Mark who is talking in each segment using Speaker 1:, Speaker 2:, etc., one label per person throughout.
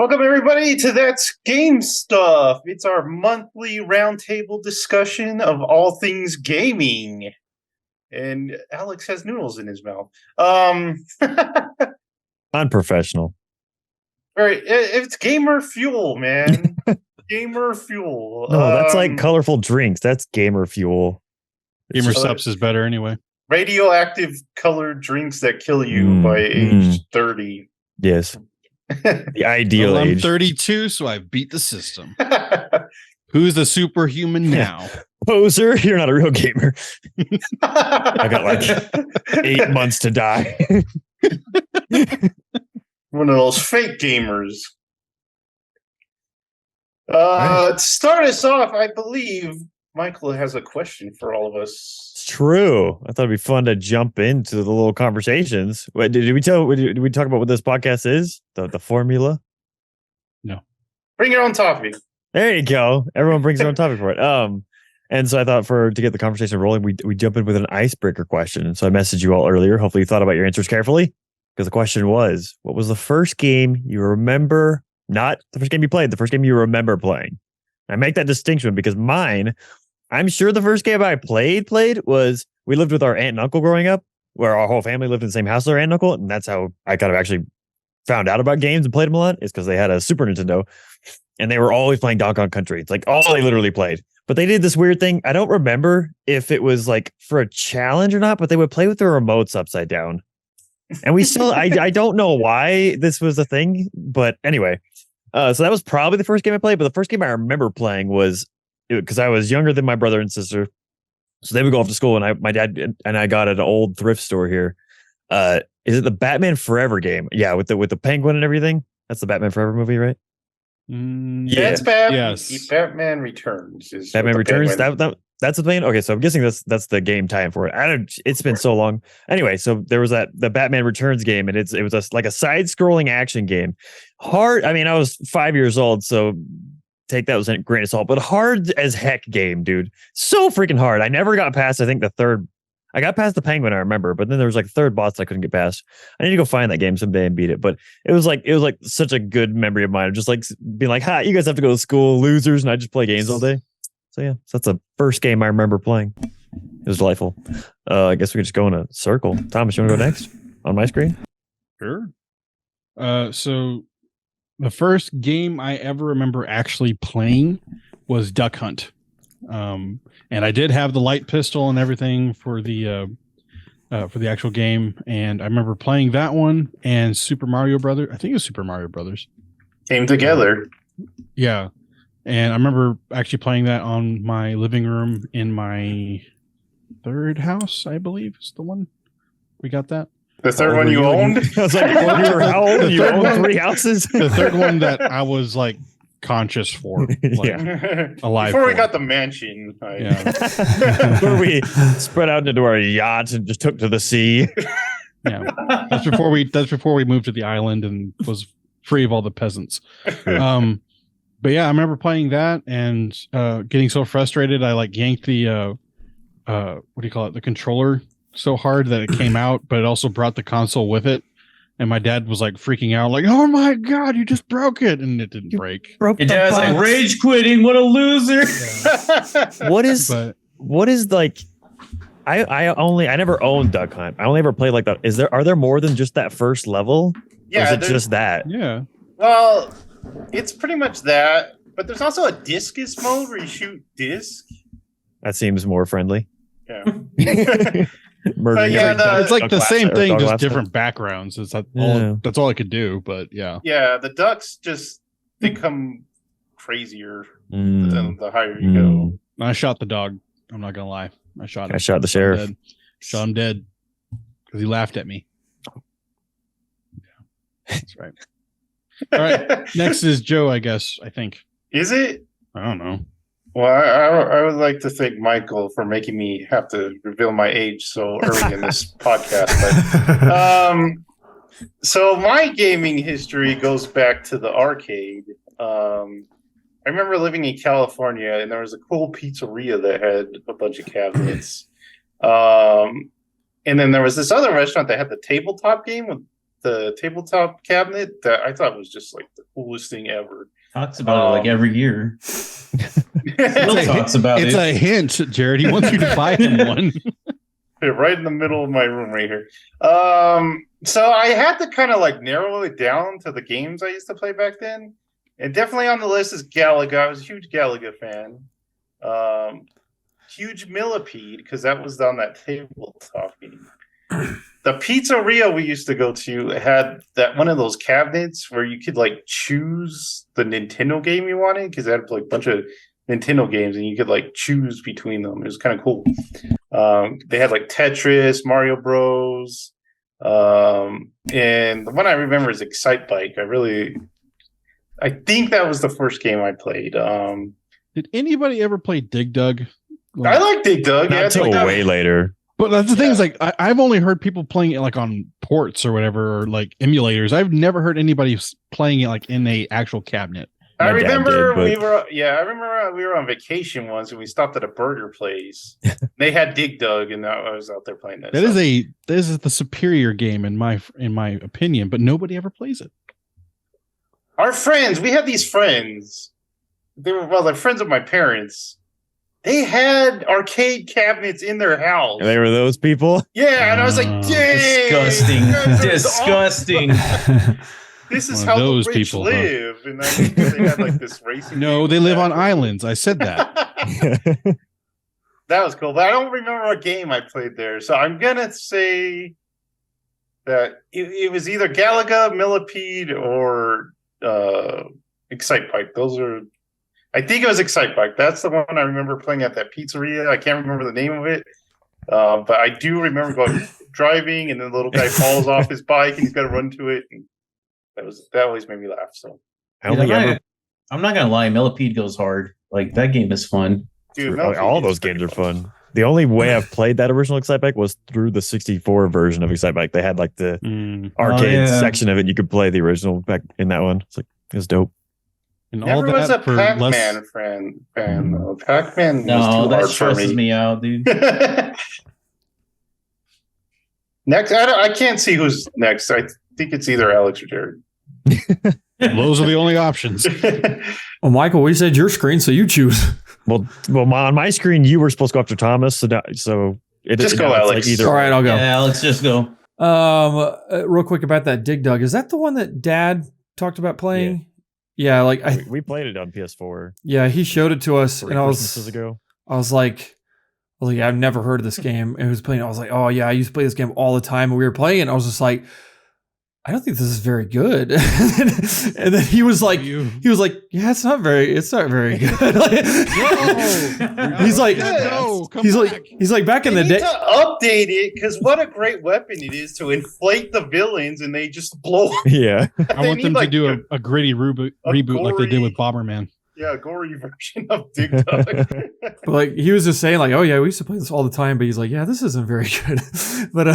Speaker 1: Welcome, everybody, to That's Game Stuff. It's our monthly roundtable discussion of all things gaming. And Alex has noodles in his mouth.
Speaker 2: Unprofessional.
Speaker 1: All right, it's gamer fuel, man. Gamer fuel.
Speaker 2: No, that's like colorful drinks. That's gamer fuel.
Speaker 3: Gamer subs is better anyway.
Speaker 1: Radioactive colored drinks that kill you by age 30.
Speaker 2: Yes. The ideal
Speaker 3: well, I'm
Speaker 2: age.
Speaker 3: 32, so I beat the system. Who's the superhuman now?
Speaker 2: Poser, you're not a real gamer. I got like 8 months to die.
Speaker 1: One of those fake gamers. To start us off, I believe Michael has a question for all of us.
Speaker 2: It's true. I thought it'd be fun to jump into the little conversations. Wait, did we talk about what this podcast is? The formula?
Speaker 3: No.
Speaker 1: Bring your own topic.
Speaker 2: There you go. Everyone brings their own topic for it. And so I thought to get the conversation rolling, we jump in with an icebreaker question. And so I messaged you all earlier. Hopefully you thought about your answers carefully. Because the question was, what was the first game you remember, not the first game you played, the first game you remember playing? I make that distinction because mine, I'm sure the first game I played was, we lived with our aunt and uncle growing up, where our whole family lived in the same house as our aunt and uncle. And that's how I kind of actually found out about games and played them a lot, is because they had a Super Nintendo and they were always playing Donkey Kong Country. It's like all they literally played. But they did this weird thing. I don't remember if it was like for a challenge or not, but they would play with their remotes upside down. And we still, I don't know why this was a thing, but anyway. So that was probably the first game I played, but the first game I remember playing was, because I was younger than my brother and sister. So they would go off to school, and my dad and I got at an old thrift store here. Is it the Batman Forever game? Yeah, with the penguin and everything. That's the Batman Forever movie, right?
Speaker 1: Yeah, it's Batman. Yes. Batman Returns.
Speaker 2: Batman Returns. That's the thing. Okay, so I'm guessing that's the game time for it. It's been so long. Anyway, so there was the Batman Returns game, and it was like a side-scrolling action game. Hard. I mean, I was 5 years old, so take that with a grain of salt, but hard as heck game, dude. So freaking hard. I never got past, I think, the third. I got past the penguin, I remember, but then there was like third boss I couldn't get past. I need to go find that game someday and beat it. But it was like such a good memory of mine of just like being like, "Ha, you guys have to go to school, losers," and I just play games all day. So yeah, so that's the first game I remember playing. It was delightful. I guess we could just go in a circle. Thomas, you want to go next on my screen?
Speaker 3: Sure. So the first game I ever remember actually playing was Duck Hunt. And I did have the light pistol and everything for the actual game. And I remember playing that one and Super Mario Brothers. I think it was Super Mario Brothers.
Speaker 1: Came together.
Speaker 3: Yeah. And I remember actually playing that on my living room in my third house, I believe is the one. We got that.
Speaker 1: The third one you owned?
Speaker 2: I was like, how old? You owned 3 houses?
Speaker 3: The third one that I was like conscious for. Alive
Speaker 1: before we
Speaker 3: for.
Speaker 1: got the mansion.
Speaker 2: Before we spread out into our yacht and just took to the sea.
Speaker 3: Yeah. That's before we moved to the island and was free of all the peasants. But yeah, I remember playing that and getting so frustrated I like yanked the what do you call it? The controller so hard that it came out, but it also brought the console with it. And my dad was like freaking out, like, "Oh my God, you just broke it!" And it didn't break.
Speaker 4: Your dad's like rage quitting. What a loser!
Speaker 2: Yeah. What is like? I never owned Duck Hunt. I only ever played like that. Are there more than just that first level?
Speaker 1: Yeah,
Speaker 2: or is it just that?
Speaker 3: Yeah.
Speaker 1: Well, it's pretty much that, but there's also a discus mode where you shoot disc.
Speaker 2: That seems more friendly.
Speaker 1: Yeah.
Speaker 3: It's like the same thing, just different backgrounds. It's that's all I could do, but yeah.
Speaker 1: Yeah, the ducks just become crazier the higher you go.
Speaker 3: I shot the dog. I'm not gonna lie. I shot
Speaker 2: the sheriff.
Speaker 3: Shot him dead because he laughed at me. Yeah, that's right. All right. Next is Joe, I guess. I think.
Speaker 1: Is it?
Speaker 3: I don't know.
Speaker 1: Well, I would like to thank Michael for making me have to reveal my age so early in this podcast. But, so my gaming history goes back to the arcade. I remember living in California, and there was a cool pizzeria that had a bunch of cabinets. And then there was this other restaurant that had the tabletop game with the tabletop cabinet that I thought was just like the coolest thing ever.
Speaker 4: Talks about it like every year. Still talks about
Speaker 3: It's
Speaker 4: it.
Speaker 3: a hint, Jared. He wants you to buy him one.
Speaker 1: Right in the middle of my room right here. So I had to kind of like narrow it down to the games I used to play back then. And definitely on the list is Galaga. I was a huge Galaga fan. Huge Millipede, because that was on that tabletop game. The pizzeria we used to go to had that one of those cabinets where you could like choose the Nintendo game you wanted, because it had like a bunch of Nintendo games and you could like choose between them. It was kind of cool. They had like Tetris, Mario Bros. And the one I remember is Excite Bike. I think that was the first game I played.
Speaker 3: Did anybody ever play Dig Dug?
Speaker 1: I like Dig Dug.
Speaker 2: Not until way later.
Speaker 3: But that's the thing is, like, I've only heard people playing it like on ports or whatever, or like emulators. I've never heard anybody playing it like in a actual cabinet.
Speaker 1: I
Speaker 2: My dad
Speaker 1: remember
Speaker 2: did,
Speaker 1: we were on vacation once and we stopped at a burger place. They had Dig Dug and I was out there playing that.
Speaker 3: This is the superior game in my opinion, but nobody ever plays it.
Speaker 1: Our friends, we had these friends. They're friends of my parents. They had arcade cabinets in their house.
Speaker 2: They were those people.
Speaker 1: Yeah, and I was like, dang,
Speaker 4: Disgusting.
Speaker 1: you guys are
Speaker 4: Disgusting.
Speaker 1: This is
Speaker 3: One
Speaker 1: how
Speaker 3: of those
Speaker 1: the rich
Speaker 3: people, huh?
Speaker 1: live. And I think they had like this racing.
Speaker 3: No,
Speaker 1: game
Speaker 3: they
Speaker 1: with
Speaker 3: live
Speaker 1: that.
Speaker 3: on islands. I said that.
Speaker 1: That was cool, but I don't remember what game I played there. So I'm gonna say that it was either Galaga, Millipede, or Excite Bike. I think it was Excite Bike. That's the one I remember playing at that pizzeria. I can't remember the name of it, but I do remember going driving, and then the little guy falls off his bike, and he's got to run to it. And that always made me laugh. So
Speaker 2: I don't think ever.
Speaker 4: I'm not gonna lie, Millipede goes hard. Like that game is fun.
Speaker 1: dude,
Speaker 2: All those games are fun. The only way I've played that original Excite Bike was through the 64 version of Excite Bike. They had like the arcade section of it. You could play the original back in that one. It's like it was dope.
Speaker 3: And
Speaker 1: Never
Speaker 3: all
Speaker 1: was a
Speaker 3: that for
Speaker 1: Pac-Man
Speaker 3: less.
Speaker 1: fan though. Pac-Man
Speaker 4: No,
Speaker 1: was too
Speaker 4: that
Speaker 1: hard for
Speaker 4: stresses
Speaker 1: me.
Speaker 4: me out, dude.
Speaker 1: Next, I can't see who's next. I think it's either Alex or Jared.
Speaker 3: Those are the only options.
Speaker 5: Well, Michael, we said your screen, so you choose.
Speaker 2: Well, on my screen, you were supposed to go after Thomas. So it
Speaker 1: Just go,
Speaker 2: now it's
Speaker 1: Alex.
Speaker 2: either
Speaker 5: All right, I'll go.
Speaker 4: Yeah, let's just go.
Speaker 5: Real quick about that Dig Dug. Is that the one that Dad talked about playing? Yeah, like
Speaker 2: we played it on PS4.
Speaker 5: yeah, he showed it to us,
Speaker 2: 3
Speaker 5: and I
Speaker 2: Christmases ago.
Speaker 5: was like, yeah, I've never heard of this game. And he was playing. I was like, oh yeah, I used to play this game all the time. And we were playing it. And I was just like, I don't think this is very good. And then he was like, yeah, it's not very good. He's like back in the
Speaker 1: They
Speaker 5: day.
Speaker 1: need to update it because what a great weapon it is to inflate the villains and they just blow up.
Speaker 2: Yeah.
Speaker 3: I want them to do a gritty reboot like they did with Bomberman.
Speaker 1: Yeah, gory version of Dig Dug.
Speaker 5: But like he was just saying like, oh yeah, we used to play this all the time. But he's like, yeah, this isn't very good. But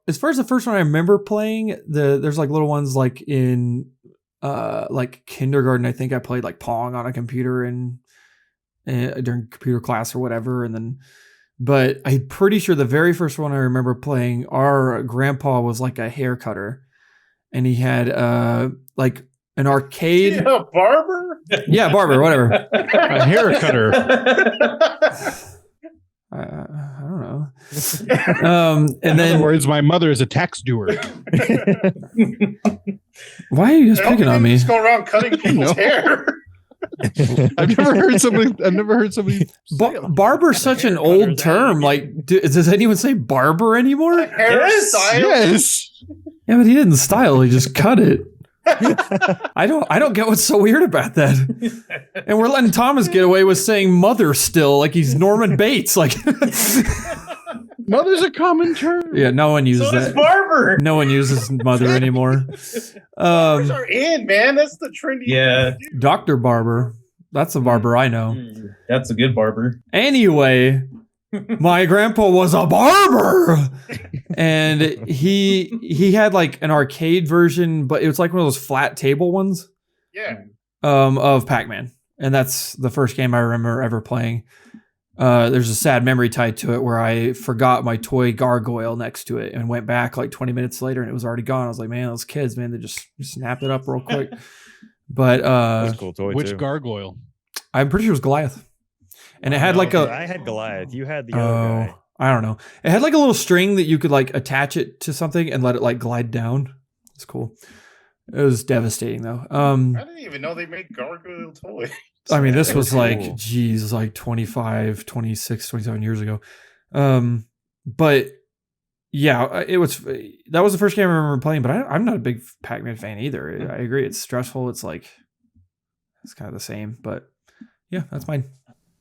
Speaker 5: as far as the first one I remember playing, there's like little ones like in like kindergarten. I think I played like Pong on a computer and during computer class or whatever. And then, but I'm pretty sure the very first one I remember playing, our grandpa was like a hair cutter, and he had like an arcade.
Speaker 1: Yeah, barber.
Speaker 5: Yeah, barber, whatever.
Speaker 3: A hair cutter.
Speaker 5: I don't know. And
Speaker 3: In
Speaker 5: then,
Speaker 3: other words, my mother is a tax doer.
Speaker 5: why are you guys picking on me?
Speaker 1: Just go around cutting people's hair.
Speaker 3: I've never heard somebody.
Speaker 5: Barber's such an old term. Like, does anyone say barber anymore?
Speaker 1: Hairstyle.
Speaker 3: Yes.
Speaker 5: Yeah, but he didn't style. He just cut it. I don't get what's so weird about that. And we're letting Thomas get away with saying mother still, like he's Norman Bates. Like,
Speaker 3: Mother's a common term.
Speaker 5: yeah, no one uses
Speaker 4: So is
Speaker 5: that.
Speaker 4: Barber.
Speaker 5: No one uses mother anymore.
Speaker 1: Barbers are in, man. That's the trendy.
Speaker 4: Yeah.
Speaker 5: Dr. Barber. That's the barber I know.
Speaker 4: That's a good barber.
Speaker 5: Anyway, my grandpa was a barber, and he had like an arcade version, but it was like one of those flat table ones.
Speaker 1: Yeah.
Speaker 5: Of Pac-Man, and that's the first game I remember ever playing. there's a sad memory tied to it where I forgot my toy gargoyle next to it and went back like 20 minutes later and it was already gone. I was like, man, those kids, man, they just snapped it up real quick. But
Speaker 2: That's a cool toy
Speaker 3: Which
Speaker 2: too.
Speaker 3: gargoyle?
Speaker 5: I'm pretty sure it was Goliath. And it had like a.
Speaker 2: I had Goliath. You had the other guy.
Speaker 5: I don't know. It had like a little string that you could like attach it to something and let it like glide down. It's cool. It was devastating though.
Speaker 1: I didn't even know they made gargoyle toys.
Speaker 5: I mean, this was
Speaker 2: cool.
Speaker 5: like, geez, like 25, 26, 27 years ago. But yeah, that was the first game I remember playing, but I'm not a big Pac-Man fan either. I agree. It's stressful. It's like, it's kind of the same, but yeah, that's mine.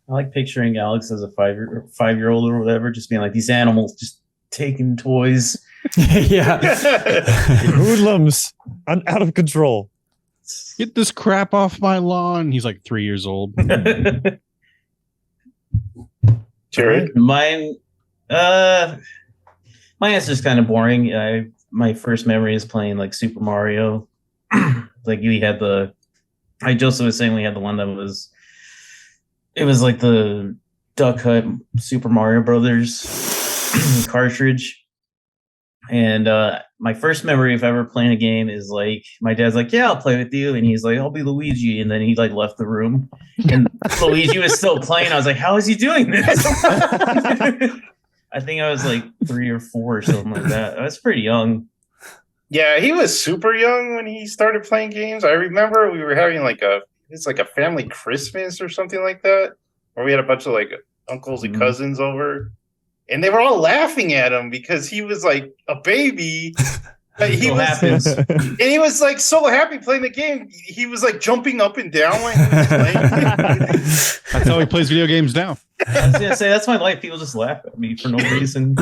Speaker 4: I like picturing Alex as a 5-year-old or whatever, just being like these animals just taking toys.
Speaker 5: Yeah.
Speaker 2: Hoodlums. I'm out of control.
Speaker 3: Get this crap off my lawn. He's like 3 years old.
Speaker 1: Jared?
Speaker 4: Mine is just kind of boring. My first memory is playing like Super Mario. Like we had Joseph was saying we had the one that was like the Duck Hunt Super Mario Brothers cartridge. And my first memory of ever playing a game is like my dad's like, yeah, I'll play with you, and he's like, I'll be Luigi, and then he like left the room and Luigi was still playing. I was like, how is he doing this? I think I was like 3 or 4 or something like that. I was pretty young.
Speaker 1: Yeah, he was super young when he started playing games. I remember we were having like a family Christmas or something like that, where we had a bunch of like uncles and cousins over, and they were all laughing at him because he was like a baby. He was like so happy playing the game. He was like jumping up and down when he was playing.
Speaker 3: That's how he plays video games now.
Speaker 4: I was gonna say that's my life. People just laugh at me for no reason.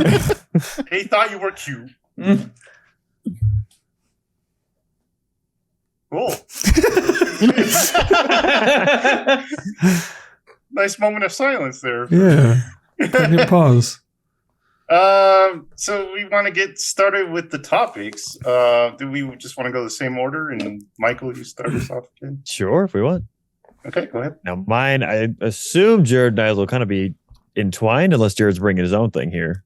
Speaker 1: He thought you were cute. Cool. Nice moment of silence there.
Speaker 5: Yeah. Pregnant pause.
Speaker 1: So we want to get started with the topics. Do we just want to go the same order? And Michael, you start us off again.
Speaker 2: Sure, if we want.
Speaker 1: Okay, go ahead.
Speaker 2: Now, mine, I assume Jared and I will kind of be entwined unless Jared's bringing his own thing here.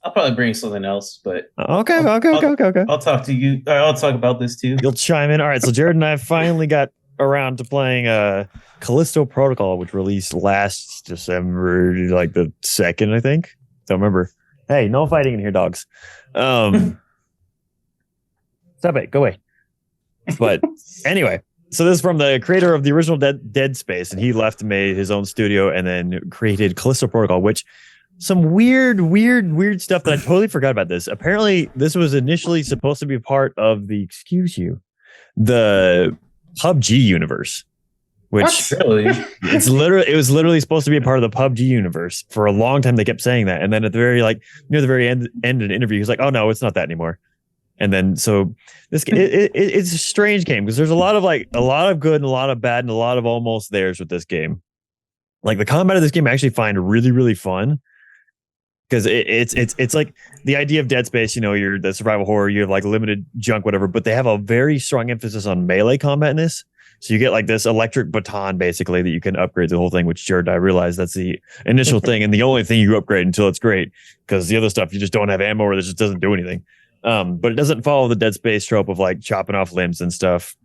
Speaker 4: I'll probably bring something else, but
Speaker 2: Okay.
Speaker 4: I'll talk to you. I'll talk about this too.
Speaker 2: You'll chime in. All right, so Jared and I finally got around to playing Callisto Protocol, which released last December, like the 2nd, I think. Don't remember. Hey, no fighting in here, dogs. Stop it. Go away. But anyway, so this is from the creator of the original Dead Space, and he left and made his own studio and then created Callisto Protocol, which some weird stuff that I totally forgot about this. Apparently, this was initially supposed to be part of the PUBG universe. Which
Speaker 4: Really?
Speaker 2: it was literally supposed to be a part of the PUBG universe for a long time. They kept saying that, and then at the very near the very end of an interview, he's like, "Oh no, it's not that anymore." And then so this it's a strange game because there's a lot of good and a lot of bad and a lot of almost theirs with this game. Like the combat of this game, I actually find really fun because it's like the idea of Dead Space. You know, you're the survival horror, you have like limited junk, whatever, but they have a very strong emphasis on melee combat in this. So you get like this electric baton basically that you can upgrade the whole thing, which Jared, I realize that's the initial thing and the only thing you upgrade until it's great, because the other stuff you just don't have ammo or it just doesn't do anything. But it doesn't follow the Dead Space trope of like chopping off limbs and stuff.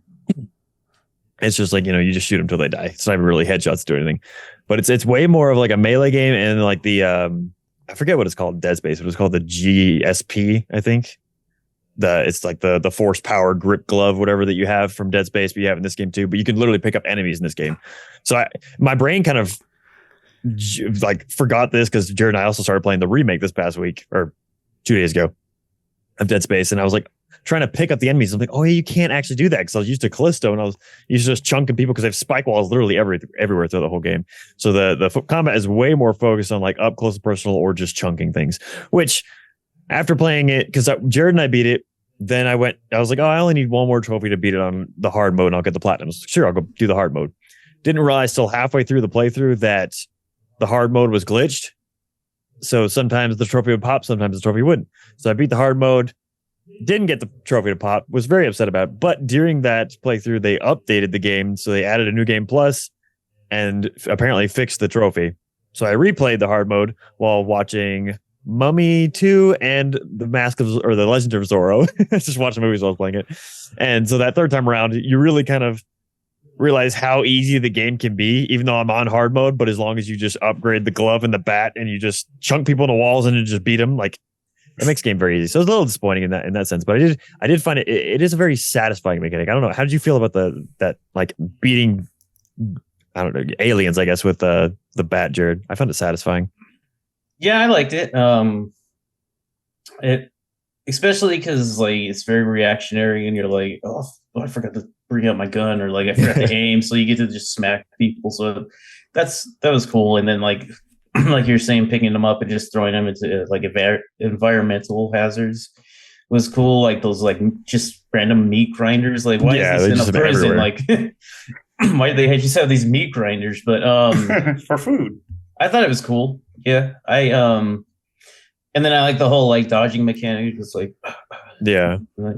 Speaker 2: It's just like, you know, you just shoot them till they die. It's not even really headshots to do anything, but it's way more of like a melee game. And like the I forget what it's called, Dead Space, but it's called the GSP, I think. It's like the force power grip glove, whatever that you have from Dead Space, but you have in this game too. But you can literally pick up enemies in this game. So my brain kind of like forgot this because Jared and I also started playing the remake this past week or 2 days ago of Dead Space, and I was like trying to pick up the enemies. I'm like, oh yeah, you can't actually do that because I was used to Callisto and I was used to just chunking people because they have spike walls literally everywhere throughout the whole game. So the combat is way more focused on like up close and personal or just chunking things, which. After playing it, because Jared and I beat it, then I was like, oh, I only need one more trophy to beat it on the hard mode and I'll get the platinum. Sure, I'll go do the hard mode. Didn't realize till halfway through the playthrough that the hard mode was glitched. So sometimes the trophy would pop, sometimes the trophy wouldn't. So I beat the hard mode, didn't get the trophy to pop, was very upset about it. But during that playthrough, they updated the game. So they added a new game plus and apparently fixed the trophy. So I replayed the hard mode while watching Mummy 2 and the the Legend of Zorro. Just watching movies while I was playing it. And so that third time around, you really kind of realize how easy the game can be, even though I'm on hard mode. But as long as you just upgrade the glove and the bat and you just chunk people in the walls and you just beat them, like it makes the game very easy. So it's a little disappointing in that sense. But I did find it is a very satisfying mechanic. I don't know. How did you feel about that like beating, I don't know, aliens, I guess, with the bat, Jared? I found it satisfying.
Speaker 4: Yeah, I liked it. It especially because like it's very reactionary, and you're like, oh, I forgot to bring out my gun, or like I forgot to aim, so you get to just smack people. So that was cool. And then like like you're saying, picking them up and just throwing them into like environmental hazards was cool. Like those like just random meat grinders. Like why is this in a prison? Everywhere. Like why do they just have these meat grinders? But
Speaker 1: for food.
Speaker 4: I thought it was cool. Yeah, and then I like the whole like dodging mechanic. It's like,
Speaker 2: yeah,
Speaker 4: but,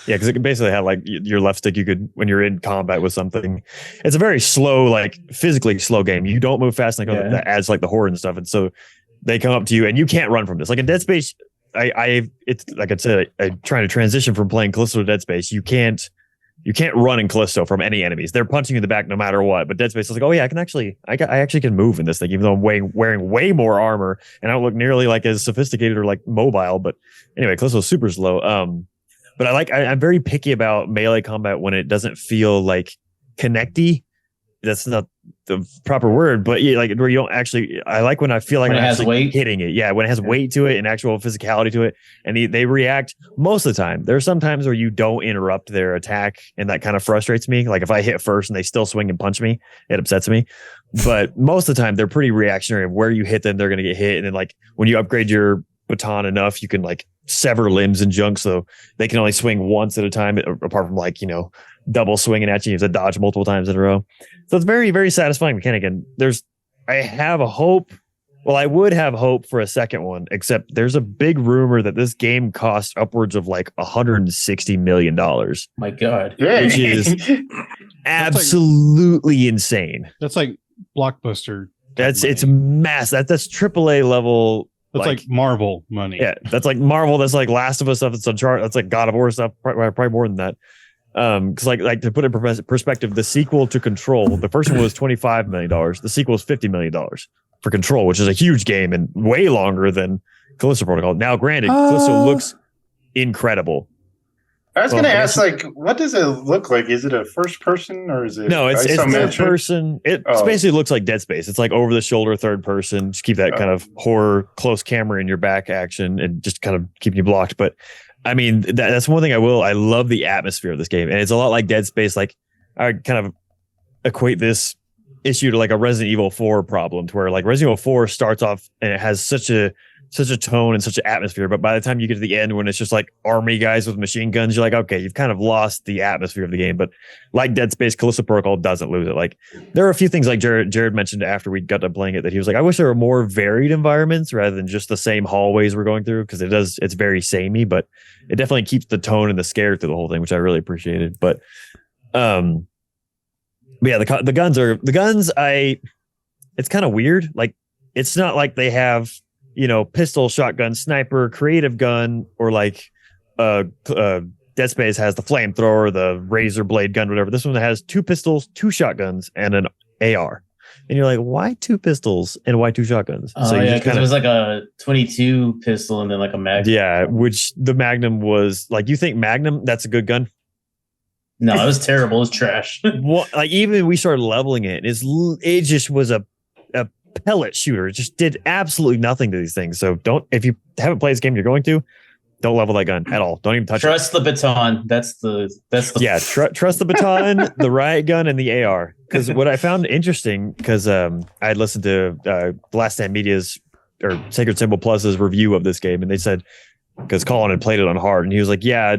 Speaker 2: yeah, because it can basically have like your left stick. You could, when you're in combat with something, it's a very slow, like physically slow game. You don't move fast, like that adds like the horror and stuff. And so they come up to you, and you can't run from this. Like in Dead Space, it's like I said, I'm trying to transition from playing Callisto to Dead Space. You can't run in Callisto from any enemies. They're punching you in the back no matter what. But Dead Space is like, oh yeah, I actually can move in this thing, even though I'm wearing way more armor and I don't look nearly like as sophisticated or like mobile. But anyway, Callisto's super slow. But I'm very picky about melee combat when it doesn't feel like connecty. That's not the proper word, but yeah, like where you don't actually. I like when I feel like
Speaker 4: when
Speaker 2: I'm
Speaker 4: it has
Speaker 2: actually
Speaker 4: weight.
Speaker 2: hitting it. Yeah, when it has weight to it and actual physicality to it, and they react most of the time. There are some times where you don't interrupt their attack, and that kind of frustrates me. Like if I hit first and they still swing and punch me, it upsets me. But most of the time, they're pretty reactionary. Where you hit them, they're going to get hit, and then like when you upgrade your baton enough, you can like sever limbs and junk, so they can only swing once at a time. Apart from like double swinging at you, you have to dodge multiple times in a row. So it's very, very satisfying mechanic. And I have a hope. Well, I would have hope for a second one, except there's a big rumor that this game costs upwards of like $160 million.
Speaker 4: My God.
Speaker 2: Which is absolutely insane.
Speaker 3: That's like Blockbuster.
Speaker 2: It's mass. That's AAA level.
Speaker 3: That's like Marvel money.
Speaker 2: Yeah, that's like Marvel. That's like Last of Us stuff. It's Uncharted. That's like God of War stuff. Probably more than that. Because like to put it in perspective, the sequel to Control, the first one was $25 million. The sequel is $50 million for Control, which is a huge game and way longer than Callisto Protocol. Now, granted, Callisto looks incredible.
Speaker 1: I was going to ask, like, what does it look like? Is it a first person or is it?
Speaker 2: No, it's third person. It basically looks like Dead Space. It's like over the shoulder, third person. Just keep that kind of horror close camera in your back action and just kind of keeping you blocked. But I mean, that's one thing I love the atmosphere of this game. And it's a lot like Dead Space. Like I kind of equate this issue to like a Resident Evil 4 problem, to where like Resident Evil 4 starts off and it has such a tone and such an atmosphere, but by the time you get to the end, when it's just like army guys with machine guns, you're like, okay, you've kind of lost the atmosphere of the game. But like Dead Space, Callisto Protocol doesn't lose it. Like there are a few things like Jared mentioned after we got done playing it, that he was like, I wish there were more varied environments rather than just the same hallways we're going through, because it's very samey, but it definitely keeps the tone and the scare through the whole thing, which I really appreciated. But yeah, the guns. It's kind of weird. Like it's not like they have pistol, shotgun, sniper, creative gun, or like Dead Space has the flamethrower, the razor blade gun, whatever. This one has 2 pistols, 2 shotguns, and an AR. And you're like, why 2 pistols and why 2 shotguns?
Speaker 4: So yeah, because it was like a 22 pistol and then like a Magnum.
Speaker 2: Yeah, which the Magnum was like, you think Magnum, that's a good gun?
Speaker 4: No, it was terrible. It was trash.
Speaker 2: Like even we started leveling it. It just was a pellet shooter. It just did absolutely nothing to these things. So if you haven't played this game, you're going to, don't level that gun at all. Don't even touch it.
Speaker 4: Trust the baton. That's the
Speaker 2: yeah. Trust the baton, the riot gun, and the AR. Because what I found interesting, because I had listened to Last Stand Media's or Sacred Symbol Plus's review of this game, and they said, because Colin had played it on hard, and he was like, yeah,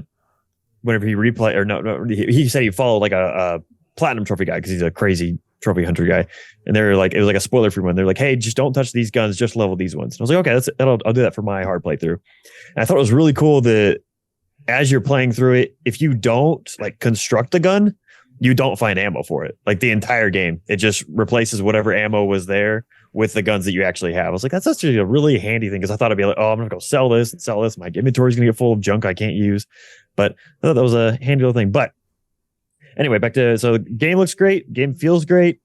Speaker 2: whenever he replay or no, he said he followed like a platinum trophy guy because he's a crazy trophy hunter guy, and they're like, it was like a spoiler free one. They're like, hey, just don't touch these guns, just level these ones. And I was like, okay, I'll do that for my hard playthrough. And I thought it was really cool that as you're playing through it, if you don't like construct the gun, you don't find ammo for it. Like the entire game, it just replaces whatever ammo was there with the guns that you actually have. I was like, that's actually a really handy thing because I thought it'd be like, oh, I'm gonna go sell this and sell this. My inventory's gonna get full of junk I can't use. But I thought that was a handy little thing. But anyway, so the game looks great, game feels great.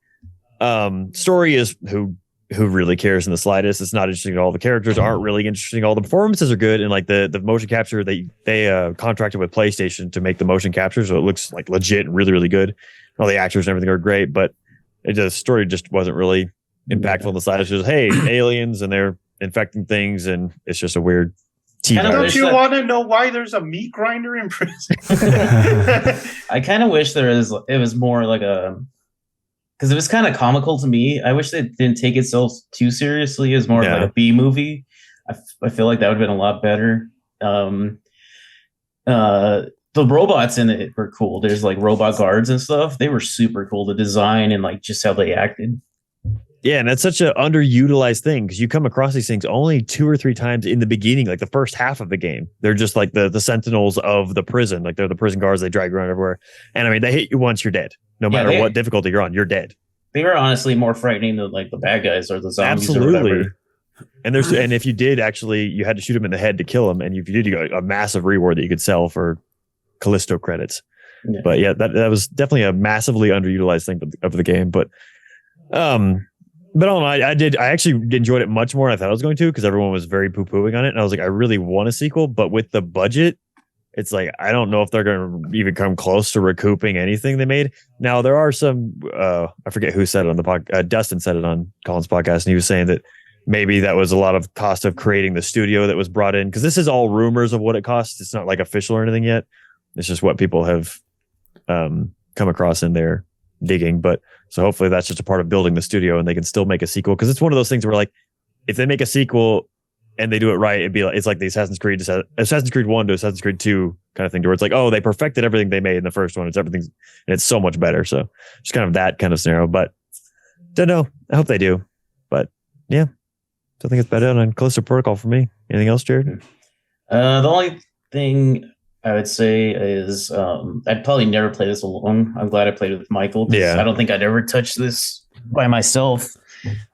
Speaker 2: Story is who really cares in the slightest. It's not interesting at all. The characters aren't really interesting. All the performances are good, and like the motion capture, they contracted with PlayStation to make the motion capture, so it looks like legit and really, really good. All the actors and everything are great, but the story just wasn't really impactful in the slightest. It was, hey, aliens and they're infecting things, and it's just a weird
Speaker 4: I don't
Speaker 1: Don't you want to know why there's a meat grinder in prison?
Speaker 4: I kind of wish it was more like a, because it was kind of comical to me. I wish they didn't take itself too seriously. It was more like a B movie. I feel like that would have been a lot better. The robots in it were cool. There's like robot guards and stuff. They were super cool. The design and like just how they acted.
Speaker 2: Yeah, and that's such an underutilized thing because you come across these things only 2 or 3 times in the beginning, like the first half of the game. They're just like the sentinels of the prison. Like they're the prison guards. They drag you around everywhere. And I mean, they hit you once, you're dead. No matter what difficulty you're on, you're dead.
Speaker 4: They were honestly more frightening than like the bad guys or the zombies.
Speaker 2: Absolutely.
Speaker 4: Or whatever.
Speaker 2: And if you did actually, you had to shoot him in the head to kill him. And if you did, you got a massive reward that you could sell for Callisto credits. Yeah. But yeah, that was definitely a massively underutilized thing of the game. But I actually enjoyed it much more than I thought I was going to because everyone was very poo-pooing on it. And I was like, I really want a sequel, but with the budget, it's like, I don't know if they're going to even come close to recouping anything they made. Now, there are some, I forget who said it on the podcast. Dustin said it on Colin's podcast, and he was saying that maybe that was a lot of cost of creating the studio that was brought in because this is all rumors of what it costs. It's not like official or anything yet. It's just what people have come across in their digging. But so hopefully that's just a part of building the studio and they can still make a sequel because it's one of those things where like if they make a sequel and they do it right, it's like the Assassin's Creed 1 to Assassin's Creed 2 kind of thing, where it's like, oh, they perfected everything they made in the first one. And it's so much better. So just kind of that kind of scenario. But don't know. I hope they do. But yeah, so I think it's better on Callisto Protocol for me. Anything else, Jared?
Speaker 4: The only thing I would say is I'd probably never play this alone. I'm glad I played it with Michael. Yeah. I don't think I'd ever touch this by myself.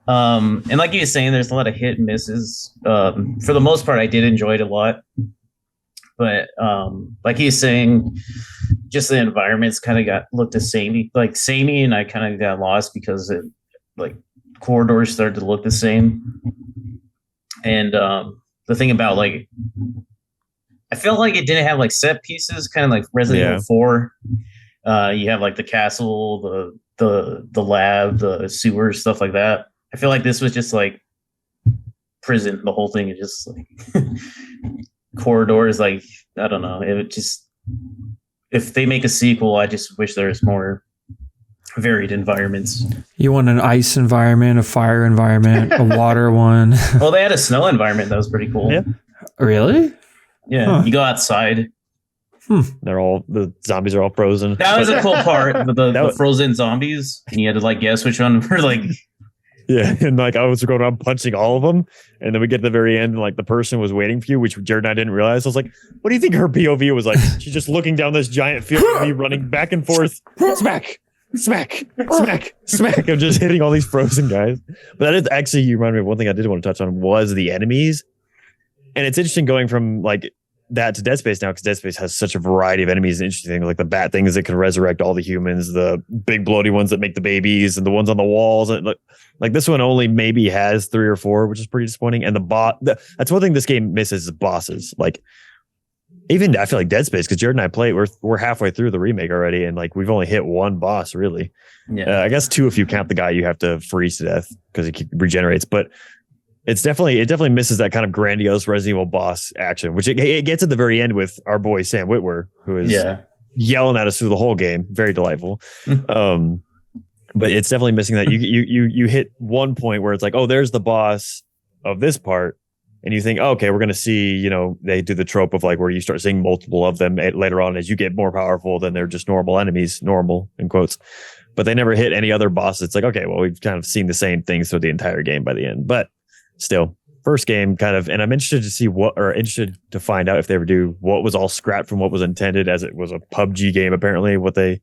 Speaker 4: And like you were saying, there's a lot of hit and misses. For the most part, I did enjoy it a lot. But like he was saying, just the environments kind of looked samey, and I kind of got lost because it like corridors started to look the same. And the thing about like, I felt like it didn't have like set pieces, kind of like Resident Evil 4. You have like the castle, the lab, the sewers, stuff like that. I feel like this was just like prison. The whole thing is just like corridors. Like, I don't know. It just, if they make a sequel, I just wish there was more varied environments.
Speaker 5: You want an ice environment, a fire environment, a water one.
Speaker 4: Well, they had a snow environment that was pretty cool.
Speaker 2: Yeah.
Speaker 5: Really?
Speaker 4: Yeah. You go outside.
Speaker 2: The zombies are all frozen.
Speaker 4: That was a cool part. The frozen zombies, and you had to like guess which one were like.
Speaker 2: Yeah, and like I was going around punching all of them, and then we get to the very end, and like the person was waiting for you, which Jared and I didn't realize. I was like, "What do you think her POV was like?" She's just looking down this giant field of me running back and forth, smack, smack, smack, smack. I'm just hitting all these frozen guys. But that is actually, you remind me of one thing I did want to touch on was the enemies, and it's interesting going from like that to Dead Space now because Dead Space has such a variety of enemies and interesting things like the bat things that can resurrect all the humans, the big bloaty ones that make the babies, and the ones on the walls. And like this one only maybe has 3 or 4, which is pretty disappointing. And that's one thing this game misses is bosses. Like even I feel like Dead Space because Jared and I play we're halfway through the remake already, and like we've only hit 1 boss really. Yeah, I guess 2 if you count the guy you have to freeze to death because he regenerates, but. It definitely misses that kind of grandiose Resident Evil boss action, which it gets at the very end with our boy Sam Witwer, who is yelling at us through the whole game. Very delightful. But it's definitely missing that. You hit one point where it's like, oh, there's the boss of this part, and you think, oh, okay, we're gonna see. They do the trope of like where you start seeing multiple of them later on as you get more powerful than they're just normal enemies, normal in quotes. But they never hit any other bosses. It's like, okay, well, we've kind of seen the same things through the entire game by the end, but. Still, first game kind of, and I'm interested to find out if they ever do what was all scrapped from what was intended as it was a PUBG game, apparently, what they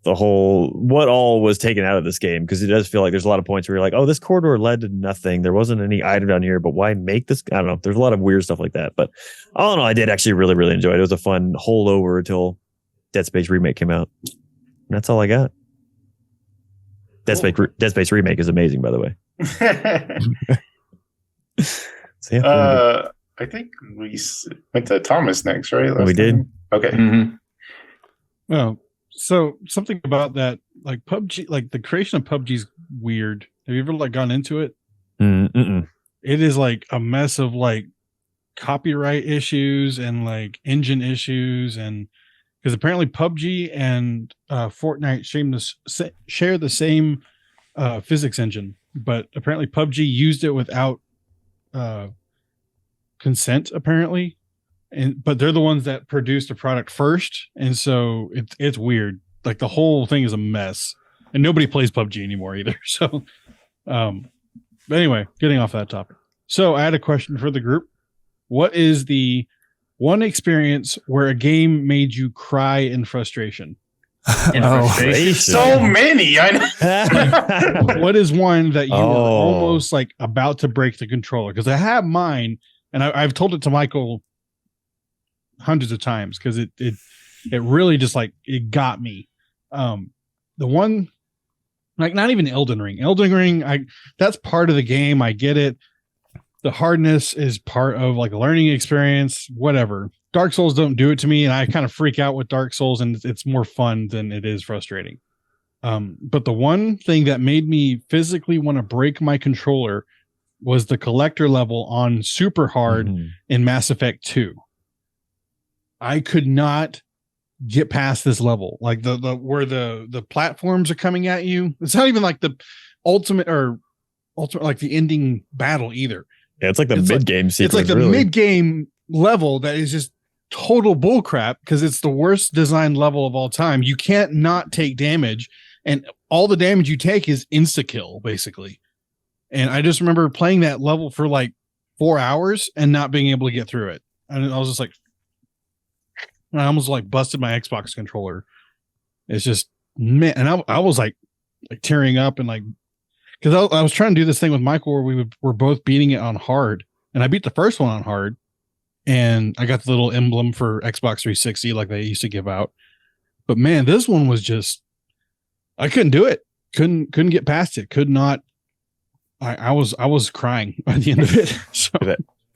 Speaker 2: the whole what all was taken out of this game, because it does feel like there's a lot of points where you're like, oh, this corridor led to nothing. There wasn't any item down here, but why make this? I don't know. There's a lot of weird stuff like that. But all in all, I did actually really, really enjoy it. It was a fun holdover until Dead Space Remake came out. And that's all I got. Dead Space Remake is amazing, by the way. So, yeah,
Speaker 1: I think we went to Thomas next, right?
Speaker 2: we did.
Speaker 1: Time? Okay.
Speaker 4: Mm-hmm.
Speaker 3: Oh, so something about that, like PUBG, like the creation of PUBG is weird. Have you ever like gone into it?
Speaker 2: Mm-mm.
Speaker 3: It is like a mess of like copyright issues and like engine issues, and because apparently PUBG and Fortnite share the same physics engine, but apparently PUBG used it without consent, apparently. But they're the ones that produced the product first, and so it's weird. Like the whole thing is a mess, and nobody plays PUBG anymore either. So, but anyway, getting off that topic. So I had a question for the group. What is the one experience where a game made you cry in frustration?
Speaker 1: So many. I know.
Speaker 3: What is one that you were almost like about to break the controller? Because I have mine, and I've told it to Michael hundreds of times because it really just like it got me. The one, like, not even Elden Ring, that's part of the game. I get it. The hardness is part of like a learning experience, whatever. Dark Souls don't do it to me, and I kind of freak out with Dark Souls, and it's more fun than it is frustrating. But the one thing that made me physically want to break my controller was the collector level on super hard in Mass Effect 2. I could not get past this level, like the where the platforms are coming at you. It's not even like the ultimate like the ending battle either.
Speaker 2: Yeah, it's like the mid game sequence.
Speaker 3: It's like the mid game level that is just total bullcrap because it's the worst designed level of all time. You can't not take damage, and all the damage you take is insta kill basically. And I just remember playing that level for like 4 hours and not being able to get through it. And I was just like, I almost like busted my Xbox controller. It's just, man. And I was like tearing up, and like, because I was trying to do this thing with Michael where we were both beating it on hard, and I beat the first one on hard, and I got the little emblem for Xbox 360 like they used to give out. But man, this one was just, I couldn't do it. Couldn't get past it. Could not. I was crying by the end of it. So.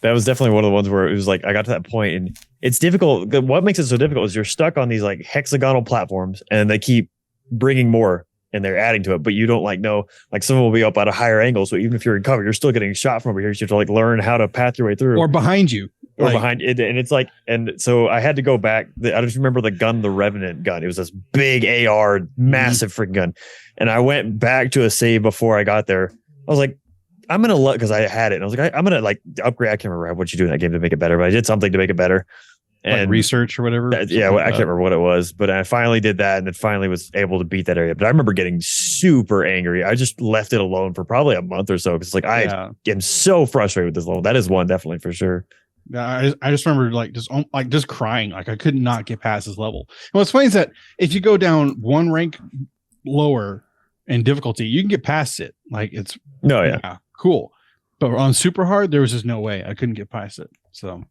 Speaker 2: That was definitely one of the ones where it was like I got to that point, and it's difficult. What makes it so difficult is you're stuck on these like hexagonal platforms, and they keep bringing more, and they're adding to it, but you don't like know, like someone will be up at a higher angle, so even if you're in cover, you're still getting shot from over here. So you have to like learn how to path your way through,
Speaker 3: or behind you,
Speaker 2: or behind it, and it's like, and so I had to go back. I just remember the gun, the Revenant gun. It was this big AR, massive freaking gun, and I went back to a save before I got there. I was like, I'm gonna look, because I had it, and I was like, I'm gonna like upgrade. I can't remember what you do in that game to make it better, but I did something to make it better, and
Speaker 3: like research or whatever.
Speaker 2: I can't remember what it was, but I finally did that, and then finally was able to beat that area. But I remember getting super angry. I just left it alone for probably a month or so because like I am so frustrated with this level. That is one definitely for sure.
Speaker 3: Yeah, I just remember just crying, like I could not get past this level. And what's funny is that if you go down one rank lower in difficulty, you can get past it. Like it's cool. But on super hard, there was just no way. I couldn't get past it. So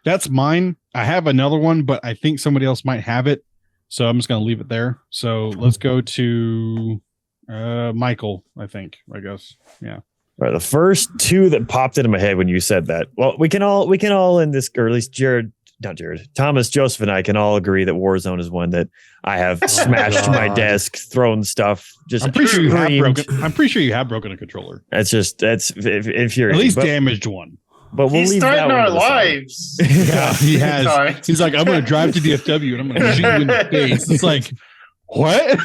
Speaker 3: that's mine. I have another one, but I think somebody else might have it. So I'm just gonna leave it there. So let's go to Michael, I guess. Yeah.
Speaker 2: Right. The first two that popped into my head when you said that. Well, we can all in this, or at least Thomas, Joseph, and I can all agree that Warzone is one that I have smashed my desk, thrown stuff. Just
Speaker 3: I'm pretty sure you have broken a controller.
Speaker 2: That's infuriating.
Speaker 3: At least damaged one.
Speaker 2: But we'll
Speaker 1: he's starting our lives.
Speaker 3: Yeah, he has. He's like, I'm going to drive to DFW and I'm going to shoot you in the face. It's like, what?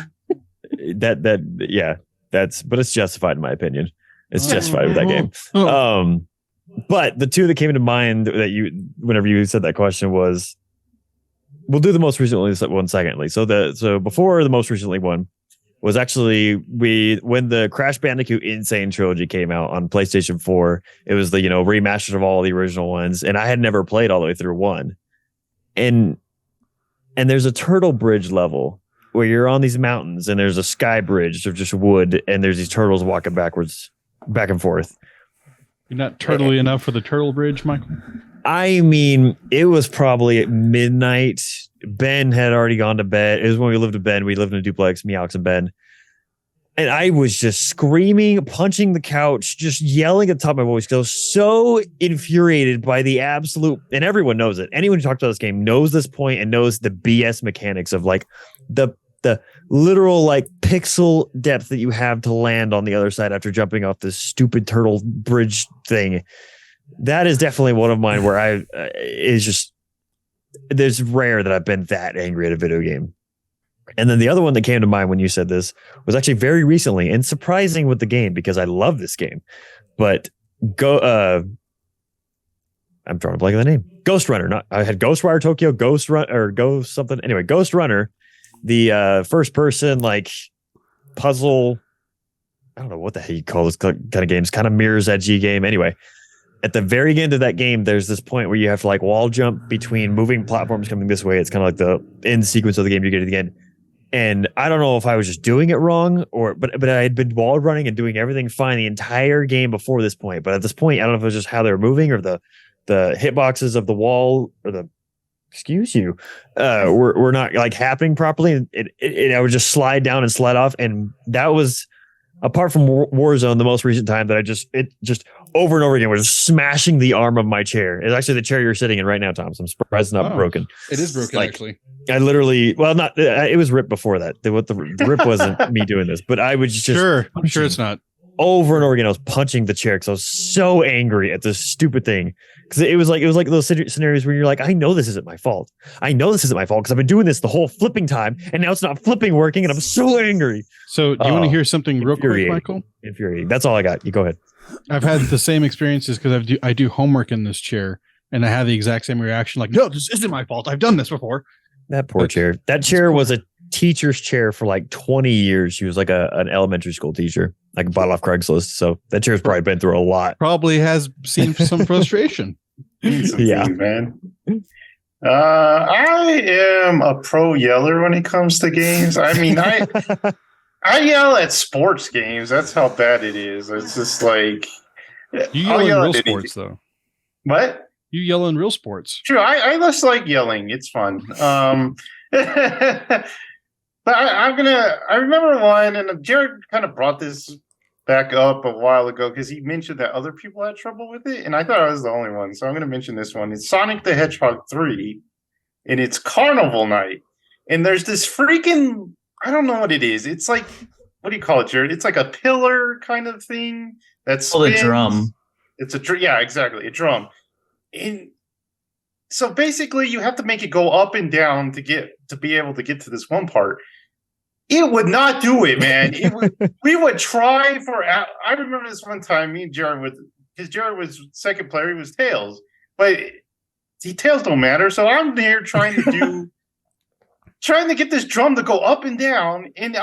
Speaker 3: But it's justified in my opinion. It's justified with that game. But the two that came into mind that whenever you said that question was, we'll do the most recently one secondly. So before the most recently one was actually when the Crash Bandicoot Insane Trilogy came out on PlayStation 4, it was the remasters of all the original ones, and I had never played all the way through one. And there's a Turtle Bridge level
Speaker 2: where you're on these mountains and there's a sky bridge of just wood and there's these turtles walking back and forth.
Speaker 3: You're not turtly enough for the turtle bridge, Michael?
Speaker 2: I mean, it was probably at midnight. Ben had already gone to bed. It was when we lived with Ben. We lived in a duplex, me, Alex, and Ben. And I was just screaming, punching the couch, just yelling at the top of my voice because I was so infuriated by the absolute, and everyone knows it. Anyone who talks about this game knows this point and knows the BS mechanics of like the literal like pixel depth that you have to land on the other side after jumping off this stupid turtle bridge thing. That is definitely one of mine where there's rare that I've been that angry at a video game. And then the other one that came to mind when you said this was actually very recently and surprising with the game because I love this game. But I'm drawing a blank on the name. Ghost Runner. I had Ghostwire Tokyo, Ghost something. Anyway, Ghost Runner, the first person like puzzle. I don't know what the hell you call this kind of games. Kind of mirror's edgy game. Anyway, at the very end of that game, there's this point where you have to like wall jump between moving platforms coming this way. It's kind of like the end sequence of the game you get at the end. And I don't know if I was just doing it wrong but I had been wall running and doing everything fine the entire game before this point. But at this point, I don't know if it was just how they were moving or the hitboxes of the wall or the were not like happening properly. And I would just slide down and slide off. And that was, apart from Warzone, the most recent time that it just over and over again was smashing the arm of my chair. It's actually the chair you're sitting in right now, Tom. So I'm surprised it's not broken.
Speaker 3: It is broken, actually.
Speaker 2: I literally, well, not. It was ripped before that. The rip wasn't me doing this, but I was just
Speaker 3: sure. I'm sure it's not.
Speaker 2: Over and over again, I was punching the chair because I was so angry at this stupid thing. Because it was like those scenarios where you're like, I know this isn't my fault. I know this isn't my fault because I've been doing this the whole flipping time, and now it's not flipping working, and I'm so angry.
Speaker 3: So, do you want to hear something real quick, Michael?
Speaker 2: Infuriating. That's all I got. You go ahead.
Speaker 3: I've had the same experiences because I do homework in this chair, and I have the exact same reaction. Like, no, this isn't my fault. I've done this before.
Speaker 2: That poor chair. That chair was a teacher's chair for like 20 years. She was like an elementary school teacher, like bought off Craigslist. So that chair's probably been through a lot.
Speaker 3: Probably has seen some frustration.
Speaker 1: Yeah, man. I am a pro yeller when it comes to games. I mean, I yell at sports games. That's how bad it is. It's just like
Speaker 3: you yell in real sports, though.
Speaker 1: What?
Speaker 3: You yell in real sports.
Speaker 1: True. I just like yelling. It's fun. But I remember one, and Jared kind of brought this back up a while ago because he mentioned that other people had trouble with it, and I thought I was the only one. So I'm going to mention this one. It's Sonic the Hedgehog 3, and it's Carnival Night. And there's this freaking, I don't know what it is. It's like, what do you call it, Jared? It's like a pillar kind of thing that's
Speaker 4: a drum.
Speaker 1: It's yeah, exactly, a drum. And so basically, you have to make it go up and down to be able to get to this one part. It would not do it, man. We would try for. I remember this one time, me and Jared because Jared was second player, he was Tails, but Tails don't matter. So I'm there trying to get this drum to go up and down, and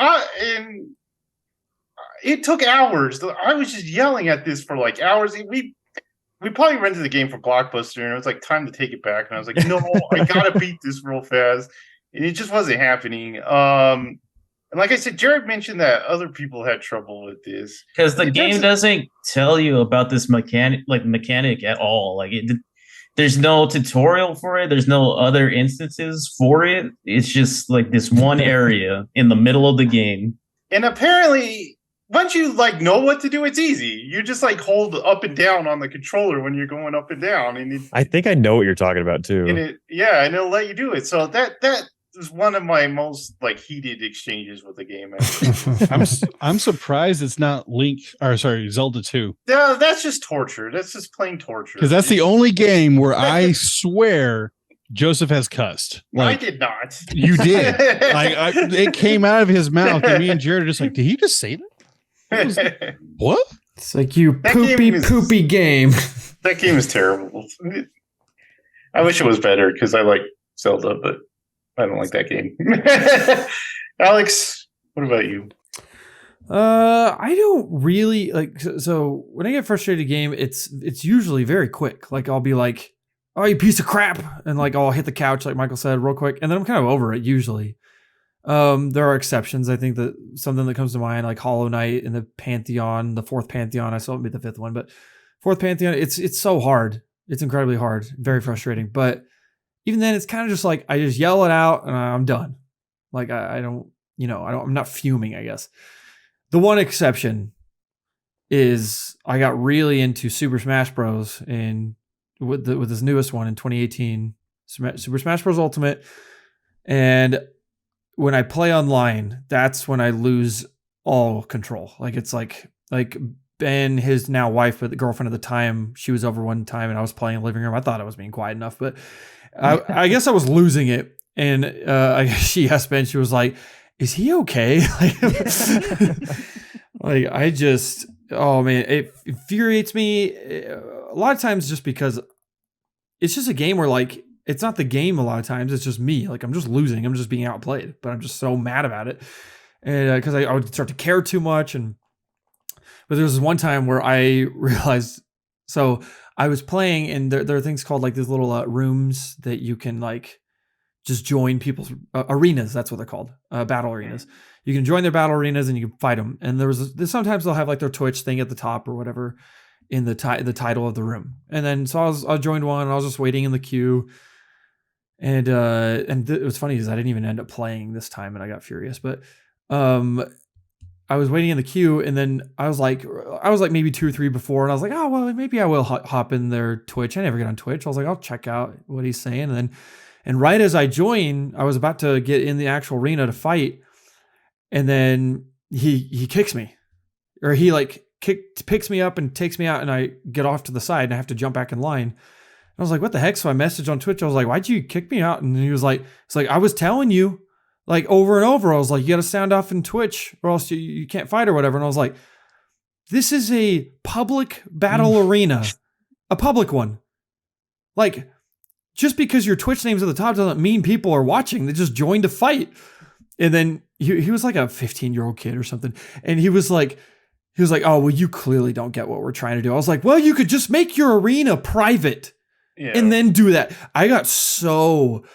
Speaker 1: it took hours. I was just yelling at this for like hours. We probably rented the game for Blockbuster, and it was like time to take it back. And I was like, no, I gotta beat this real fast, and it just wasn't happening. And like I said, Jared mentioned that other people had trouble with this
Speaker 4: because the game doesn't tell you about this mechanic at all. Like there's no tutorial for it. There's no other instances for it. It's just like this one area in the middle of the game.
Speaker 1: And apparently, once you like know what to do, it's easy. You just like hold up and down on the controller when you're going up and down, and
Speaker 2: I think I know what you're talking about too.
Speaker 1: And it'll let you do it. So that is one of my most like heated exchanges with the game.
Speaker 3: I'm surprised it's not Zelda 2.
Speaker 1: Yeah, that's just torture. That's just plain torture.
Speaker 3: Because that's the only game where I swear Joseph has cussed.
Speaker 1: Like, I did not.
Speaker 3: You did. It came out of his mouth, and me and Jared are just like, did he just say that? What?
Speaker 5: It's like you poopy game.
Speaker 1: That game is terrible. I wish it was better because I like Zelda, but I don't like that game. Alex, what about you?
Speaker 5: I don't really like. So when I get frustrated with a game, it's usually very quick. Like I'll be like, "Oh, you piece of crap," and like I'll hit the couch, like Michael said, real quick, and then I'm kind of over it usually. There are exceptions. I think that something that comes to mind, like Hollow Knight and the Pantheon, the fourth Pantheon. I still haven't beat the fifth one, but fourth Pantheon, it's so hard. It's incredibly hard, very frustrating. But even then, it's kind of just like I just yell it out and I'm done. Like I don't, I'm not fuming, I guess. The one exception is I got really into Super Smash Bros. With this newest one in 2018, Super Smash Bros. Ultimate, and when I play online, that's when I lose all control. Like it's like Ben, his now wife, but the girlfriend at the time, she was over one time and I was playing in the living room. I thought I was being quiet enough, but I guess I was losing it. And she asked Ben, she was like, "Is he okay?" Like I just, oh man, it infuriates me a lot of times just because it's just a game where like, it's not the game a lot of times. It's just me. Like I'm just losing. I'm just being outplayed, but I'm just so mad about it. And because I would start to care too much. But there was this one time where I realized, so I was playing and there are things called like these little rooms that you can like just join people's arenas. That's what they're called. Battle arenas. You can join their battle arenas and you can fight them. And sometimes they'll have like their Twitch thing at the top or whatever in the title of the room. And then, so I joined one and I was just waiting in the queue. And it was funny because I didn't even end up playing this time and I got furious, but I was waiting in the queue and then I was like maybe 2 or 3 before and I was like, oh, well, maybe I will hop in their Twitch. I never get on Twitch. I was like, I'll check out what he's saying. And right as I join, I was about to get in the actual arena to fight. And then he kicks me, or he like picks me up and takes me out and I get off to the side and I have to jump back in line. I was like, what the heck? So I messaged on Twitch. I was like, why'd you kick me out? And he was like, it's like, I was telling you like over and over. I was like, you got to sound off in Twitch or else you can't fight or whatever. And I was like, this is a public battle arena, a public one. Like just because your Twitch name's at the top doesn't mean people are watching. They just joined to fight. And then he was like a 15-year-old kid or something. And he was like, oh, well, you clearly don't get what we're trying to do. I was like, well, you could just make your arena private. Yeah. And then do that. I got so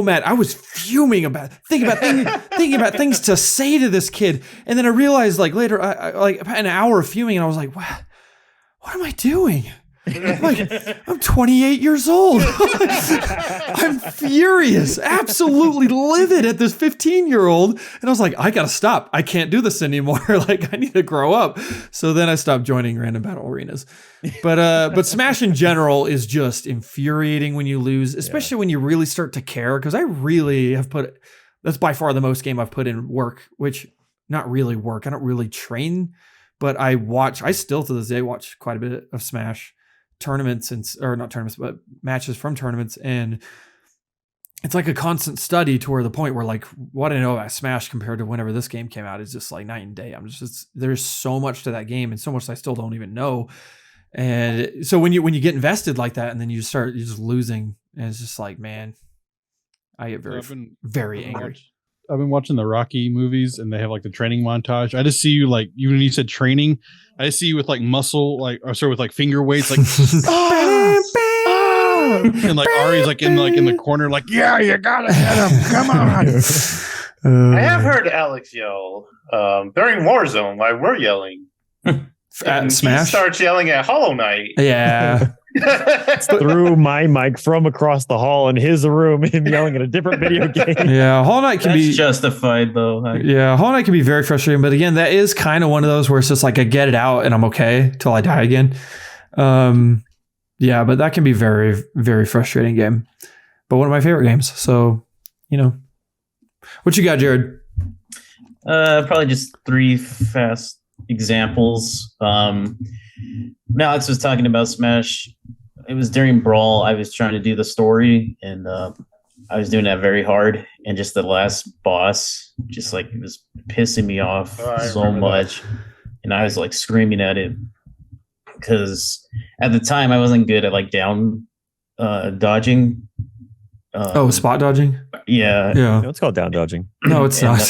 Speaker 5: mad. I was fuming about thinking about things to say to this kid. And then I realized like later, I like an hour of fuming, and I was like, what am I doing? Like I'm 28 years old. I'm furious, absolutely livid at this 15-year-old. And I was like, I gotta stop. I can't do this anymore. Like I need to grow up. So then I stopped joining random battle arenas. But Smash in general is just infuriating when you lose, especially when you really start to care. Because I really have that's by far the most game I've put in work, which not really work. I don't really train, but I still to this day watch quite a bit of Smash tournaments or not tournaments, but matches from tournaments. And it's like a constant study to where the point where like what I know about Smash compared to whenever this game came out is just like night and day. There's so much to that game and so much I still don't even know. And so when you get invested like that and then you're just losing, and it's just like, man, I get very angry.
Speaker 3: I've been watching the Rocky movies and they have like the training montage. I just see you like, you when you said training, I just see you with like muscle, like, or sorry, with like finger weights, like, and like Ari's like in the corner, like, yeah, you gotta hit him. Come on.
Speaker 1: I have heard Alex yell during Warzone while we're yelling.
Speaker 5: At Smash?
Speaker 1: He starts yelling at Hollow Knight.
Speaker 5: Yeah.
Speaker 2: Through my mic from across the hall in his room, him yelling at a different video game.
Speaker 5: Yeah, Hollow Knight can be
Speaker 4: justified though.
Speaker 5: Yeah, Hollow Knight can be very frustrating, but again, that is kind of one of those where it's just like I get it out and I'm okay till I die again. Yeah, but that can be very, very frustrating game. But one of my favorite games. So, what you got, Jared?
Speaker 4: Probably just 3 fast examples. Alex was talking about Smash. It was during Brawl. I was trying to do the story, and I was doing that very hard. And just the last boss, just like it was pissing me off so much. And I was like screaming at it because at the time I wasn't good at like down dodging.
Speaker 5: Spot dodging?
Speaker 4: Yeah.
Speaker 2: No, it's called down dodging.
Speaker 5: No, it's not.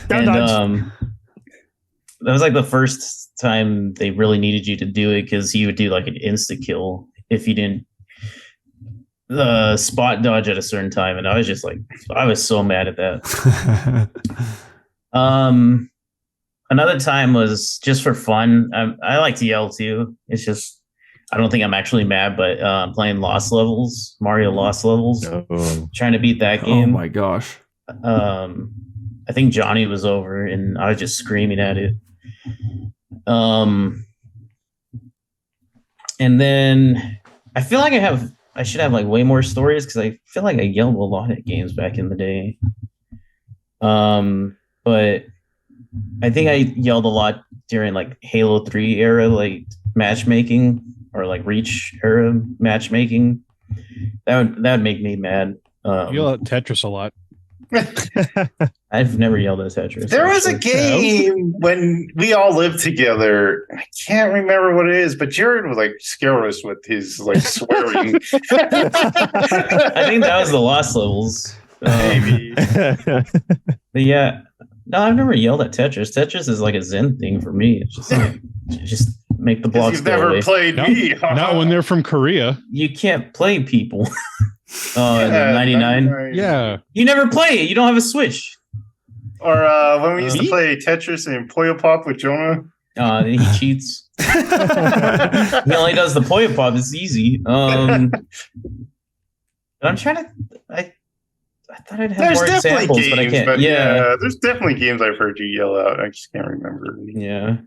Speaker 4: Down dodge. That was like the first time they really needed you to do it because you would do like an insta kill if you didn't the spot dodge at a certain time, and I was just like, I was so mad at that. Another time was just for fun. I like to yell too. It's just I don't think I'm actually mad, but playing Lost Levels, Mario Lost Levels, trying to beat that
Speaker 5: Oh
Speaker 4: game.
Speaker 5: my gosh.
Speaker 4: I think Johnny was over, and I was just screaming at it. And then I feel like I should have like way more stories because I feel like I yelled a lot at games back in the day. But I think I yelled a lot during like Halo 3 era, like matchmaking or like Reach era matchmaking. That would make me mad.
Speaker 3: You yell at Tetris a lot.
Speaker 4: I've never yelled at Tetris.
Speaker 1: There was a game when we all lived together. I can't remember what it is, but Jared would like scare us with his like swearing.
Speaker 4: I think that was the Lost Levels.
Speaker 1: Maybe.
Speaker 4: But yeah, no, I've never yelled at Tetris. Tetris is like a Zen thing for me. It's just like just make the blocks
Speaker 1: You've
Speaker 4: go
Speaker 1: never
Speaker 4: away.
Speaker 1: played me. Huh?
Speaker 3: Not when they're from Korea.
Speaker 4: You can't play people.
Speaker 1: Yeah,
Speaker 4: 99.
Speaker 3: Yeah.
Speaker 4: You never play it. You don't have a Switch.
Speaker 1: Or when we used to
Speaker 3: Me?
Speaker 1: play Tetris and Puyo Pop with Jonah.
Speaker 4: He cheats. He only does the Puyo Pop. It's easy. But I'm trying to. I thought I'd have
Speaker 1: There's
Speaker 4: more
Speaker 1: definitely
Speaker 4: examples,
Speaker 1: games,
Speaker 4: but I can't.
Speaker 1: but
Speaker 4: Yeah.
Speaker 1: there's definitely games I've heard you yell out. I just can't remember.
Speaker 4: Yeah.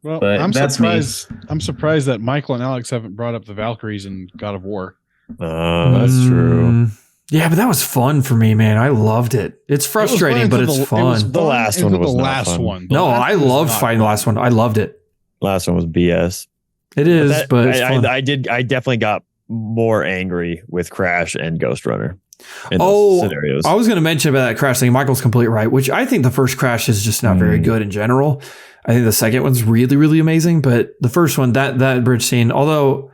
Speaker 3: Well,
Speaker 4: But
Speaker 3: I'm
Speaker 4: that's me.
Speaker 3: surprised. I'm surprised that Michael and Alex haven't brought up the Valkyries in God of War.
Speaker 2: That's true.
Speaker 5: Yeah, but that was fun for me, man. I loved it. It's frustrating, but it's fun.
Speaker 2: The last one was
Speaker 3: the
Speaker 2: not
Speaker 3: last
Speaker 2: fun.
Speaker 3: one. The
Speaker 5: No,
Speaker 3: last
Speaker 5: I
Speaker 3: one was
Speaker 5: loved
Speaker 3: not
Speaker 5: fighting the
Speaker 3: fun.
Speaker 5: last one. I loved it.
Speaker 2: Last one was BS.
Speaker 5: It is,
Speaker 2: That-
Speaker 5: but it's fun.
Speaker 2: I definitely got more angry with Crash and Ghost Runner in those scenarios.
Speaker 5: I was going to mention about that Crash thing. Michael's completely right, which I think the first Crash is just not very good in general. I think the second one's really, really amazing, but the first one, that bridge scene, although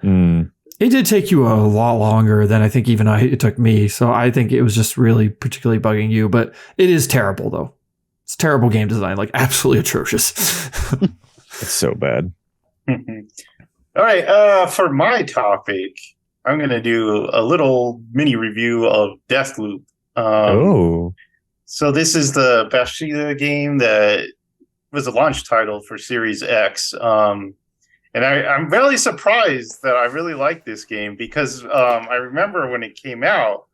Speaker 5: it did take you a lot longer than I think even it took me. So I think it was just really particularly bugging you, but it is terrible though. It's terrible game design, like absolutely atrocious.
Speaker 2: It's so bad.
Speaker 1: All right. For my topic, I'm going to do a little mini review of Deathloop. So this is the Bathsheba game that was a launch title for Series X. And I'm really surprised that I really like this game because I remember when it came out,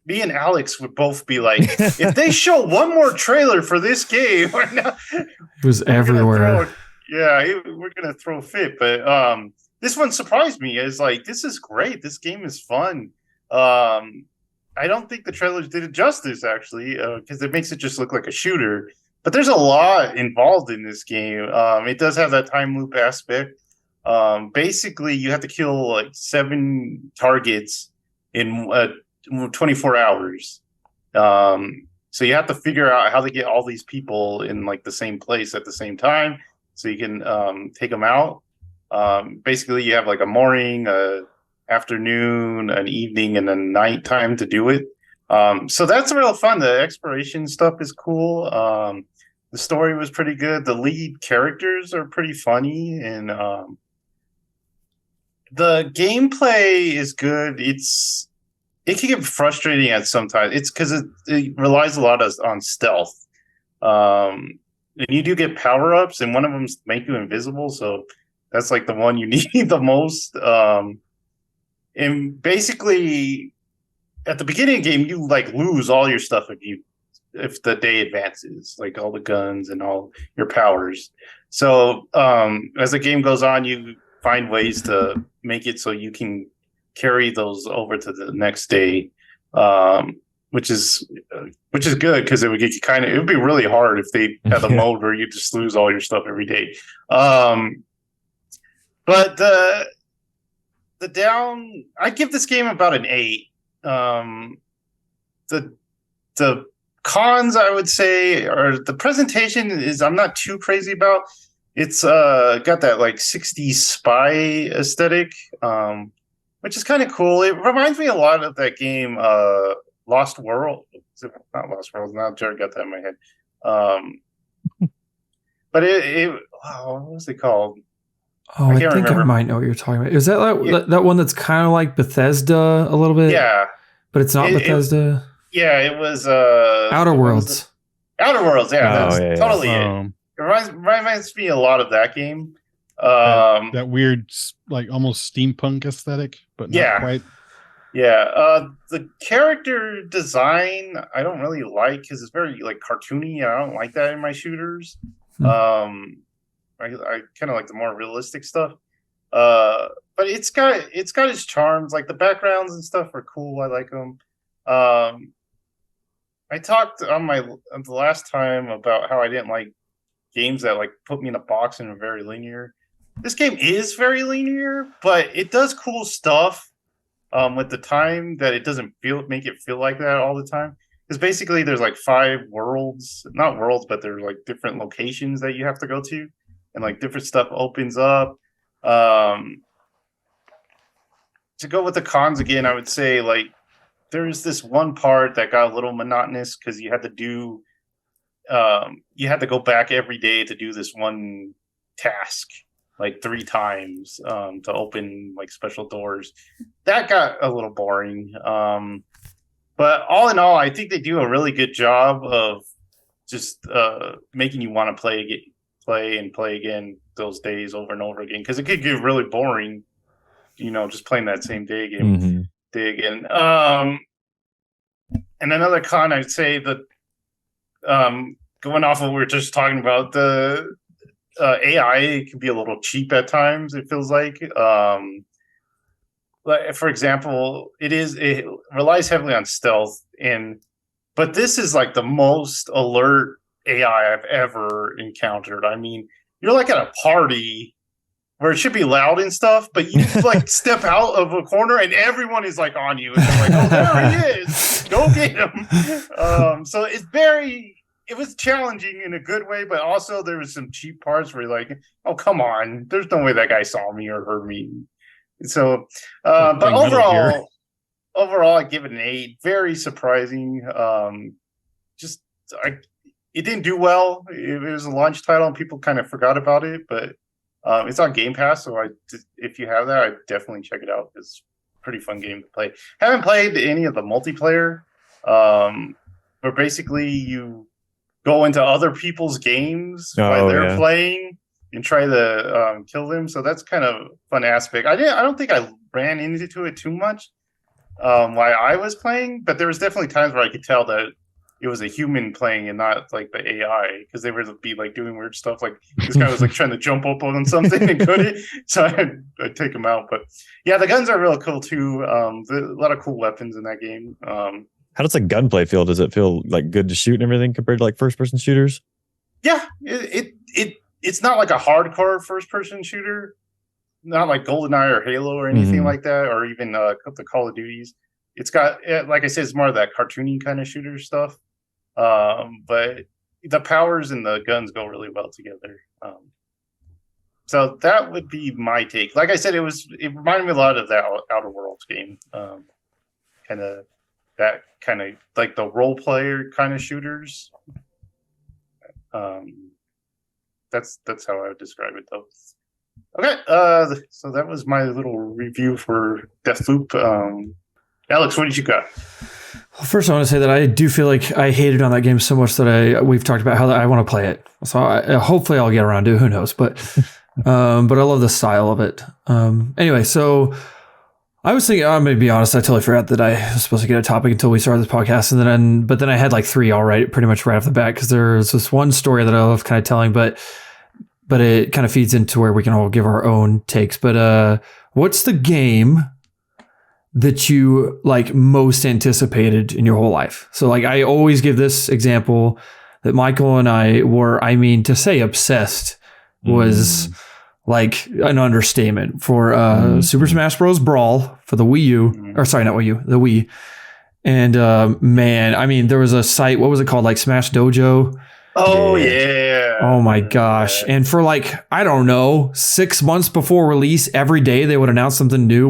Speaker 1: me and Alex would both be like, if they show one more trailer for this game,
Speaker 5: It was everywhere.
Speaker 1: We're going to throw a fit. But this one surprised me. It's like, this is great. This game is fun. I don't think the trailers did it justice, actually, because it makes it just look like a shooter. But there's a lot involved in this game. It does have that time loop aspect. Basically, you have to kill like 7 targets in 24 hours. So you have to figure out how to get all these people in like the same place at the same time, so you can take them out. Basically, you have like a morning, a afternoon, an evening, and a night time to do it. So that's real fun. The exploration stuff is cool. The story was pretty good. The lead characters are pretty funny, and the gameplay is good. It can get frustrating at sometimes. It's because it relies a lot on stealth. And you do get power ups, and one of them make you invisible. So that's like the one you need the most. And basically, at the beginning of the game, you like lose all your stuff if the day advances, like all the guns and all your powers. So as the game goes on, you find ways to make it so you can carry those over to the next day, which is good because it would get it would be really hard if they had a mode where you just lose all your stuff every day. But I give this game about an 8. The cons, I would say, or the presentation is I'm not too crazy about. It's got that like 60s spy aesthetic, which is kind of cool. It reminds me a lot of that game Lost World. Not Lost World. Now Jared got that in my head. But what was it called?
Speaker 5: Oh, I
Speaker 1: can't
Speaker 5: think I
Speaker 1: remember.
Speaker 5: might know what you're talking about. Is that
Speaker 1: Yeah.
Speaker 5: that one that's kind of like Bethesda a little bit?
Speaker 1: Yeah,
Speaker 5: But it's not
Speaker 1: It- it-
Speaker 5: Bethesda.
Speaker 1: it was
Speaker 5: Outer
Speaker 1: what was
Speaker 5: Worlds.
Speaker 1: it? Outer Worlds. Yeah,
Speaker 2: Oh,
Speaker 1: that's
Speaker 2: yeah, yeah.
Speaker 1: totally it.
Speaker 3: Um,
Speaker 1: It reminds me a lot of that game.
Speaker 3: that weird, like almost steampunk aesthetic, but not
Speaker 1: Yeah.
Speaker 3: quite.
Speaker 1: Yeah, the character design I don't really like because it's very like cartoony. I don't like that in my shooters.
Speaker 5: Hmm.
Speaker 1: I kind of like the more realistic stuff. But it's got its charms. Like the backgrounds and stuff are cool. I like them. I talked on the last time about how I didn't like games that like put me in a box and are very linear. This game is very linear, but it does cool stuff. With the time that it doesn't make it feel like that all the time. Because basically there's like 5 worlds, not worlds, but they're like different locations that you have to go to, and like different stuff opens up. To go with the cons again, I would say like there's this one part that got a little monotonous because you had to go back every day to do this one task like 3 times to open like special doors. That got a little boring. But all in all, I think they do a really good job of just making you want to play again those days over and over again, because it could get really boring, just playing that same day again. And another con, I'd say that going off of what we were just talking about, the AI can be a little cheap at times. It feels like, for example, it relies heavily on stealth, but this is like the most alert AI I've ever encountered. I mean, you're like at a party where it should be loud and stuff, but you like step out of a corner and everyone is like on you, and they're like, "Oh, there he is! Go get him!" So it was challenging in a good way, but also there was some cheap parts where you're like, "Oh, come on! There's no way that guy saw me or heard me." So, but overall, I give it an 8. Very surprising. It didn't do well. It was a launch title, and people kind of forgot about it. But it's on Game Pass, so if you have that, I definitely check it out. It's a pretty fun game to play. Haven't played any of the multiplayer, but basically you go into other people's games while they're playing and try to kill them. So that's kind of a fun aspect. I don't think I ran into it too much while I was playing, but there was definitely times where I could tell that it was a human playing and not like the AI, because they would be like doing weird stuff. Like this guy was like trying to jump up on something and couldn't, so I'd take him out. But yeah, the guns are real cool too. There's a lot of cool weapons in that game.
Speaker 2: How does the gunplay feel? Does it feel like good to shoot and everything compared to like first person shooters?
Speaker 1: Yeah, it's not like a hardcore first person shooter, not like GoldenEye or Halo or anything like that, or even the Call of Duties. It's got, like I said, it's more of that cartoony kind of shooter stuff. But the powers and the guns go really well together. So that would be my take. Like I said, it reminded me a lot of that Outer Worlds game. Kind of like the role player kind of shooters. That's how I would describe it, though. Okay, so that was my little review for Deathloop. Alex, what did you got?
Speaker 5: Well, first, I want to say that I do feel like I hated on that game so much that we've talked about how I want to play it. So hopefully I'll get around to it. Who knows? But I love the style of it. Anyway, so I was thinking, I'm going to be honest, I totally forgot that I was supposed to get a topic until we started this podcast. But then I had like 3 pretty much right off the bat, because there's this one story that I love kind of telling, but it kind of feeds into where we can all give our own takes. But what's the game that you like most anticipated in your whole life? So like I always give this example that Michael and I were, to say obsessed was like an understatement for Super Smash Bros. Brawl for the Wii U, or sorry, not Wii U, the Wii. And man, there was a site, what was it called? Like Smash Dojo.
Speaker 1: Oh yeah.
Speaker 5: Oh my gosh.
Speaker 1: Yeah.
Speaker 5: And for like, I don't know, 6 months before release, every day they would announce something new,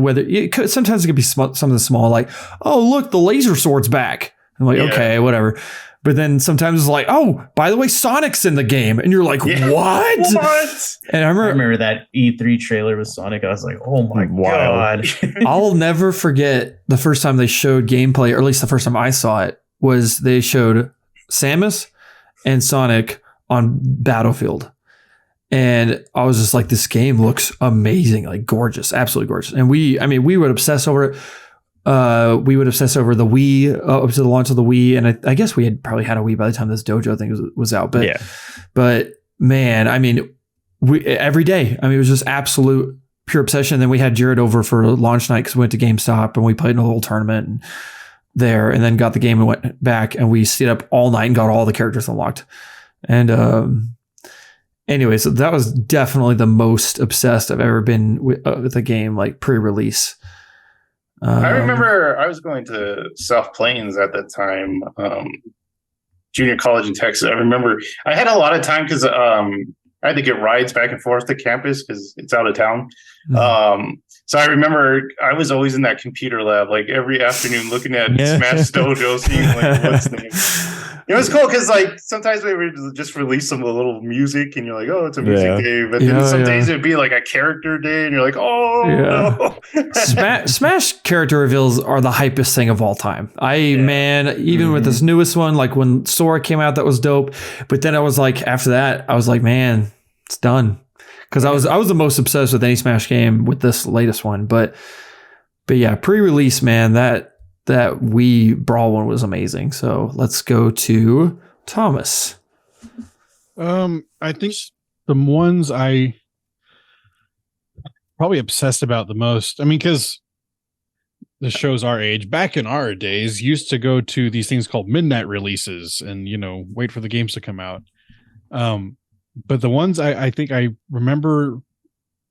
Speaker 5: sometimes it could be something small, like, oh, look, the laser sword's back. I'm like,
Speaker 1: Yeah.
Speaker 5: okay, whatever. But then sometimes it's like, oh, by the way, Sonic's in the game. And you're like,
Speaker 1: Yeah.
Speaker 5: what?
Speaker 1: What?
Speaker 5: And I
Speaker 4: I
Speaker 5: remember,
Speaker 4: remember that E3 trailer with Sonic. I was like, oh my
Speaker 2: Wild.
Speaker 4: god.
Speaker 5: I'll never forget the first time they showed gameplay, or at least the first time I saw it, was they showed Samus and Sonic on Battlefield. And I was just like, this game looks amazing, like gorgeous, absolutely gorgeous. And we would obsess over it. We would obsess over the Wii up to the launch of the Wii. And I guess we had probably had a Wii by the time this Dojo thing was out. But man, I mean, every day, I mean, it was just absolute pure obsession. Then we had Jared over for launch night because we went to GameStop and we played in a little tournament there, and then got the game and went back, and we stayed up all night and got all the characters unlocked. And anyway, so that was definitely the most obsessed I've ever been with a game, like pre-release.
Speaker 1: I remember I was going to South Plains at that time, junior college in Texas. I remember I had a lot of time because I had to get rides back and forth to campus because it's out of town.
Speaker 5: Mm-hmm.
Speaker 1: So I remember I was always in that computer lab, like every afternoon, looking at Smash Dojo, seeing like what's new. It was cool because like sometimes we would just release some little music, and you're like, oh, it's a music day. But then some days it'd be like a character day, and you're like, oh no.
Speaker 5: Smash character reveals are the hypest thing of all time. Even with this newest one, like when Sora came out, that was dope. But then I was like, after that, I was like, man, it's done. Because I was the most obsessed with any Smash game with this latest one. But yeah, pre-release, man, that Wii Brawl one was amazing. So let's go to Thomas.
Speaker 3: I think the ones I probably obsessed about the most, I mean, because the shows our age, back in our days, used to go to these things called midnight releases and, wait for the games to come out. But the ones I think I remember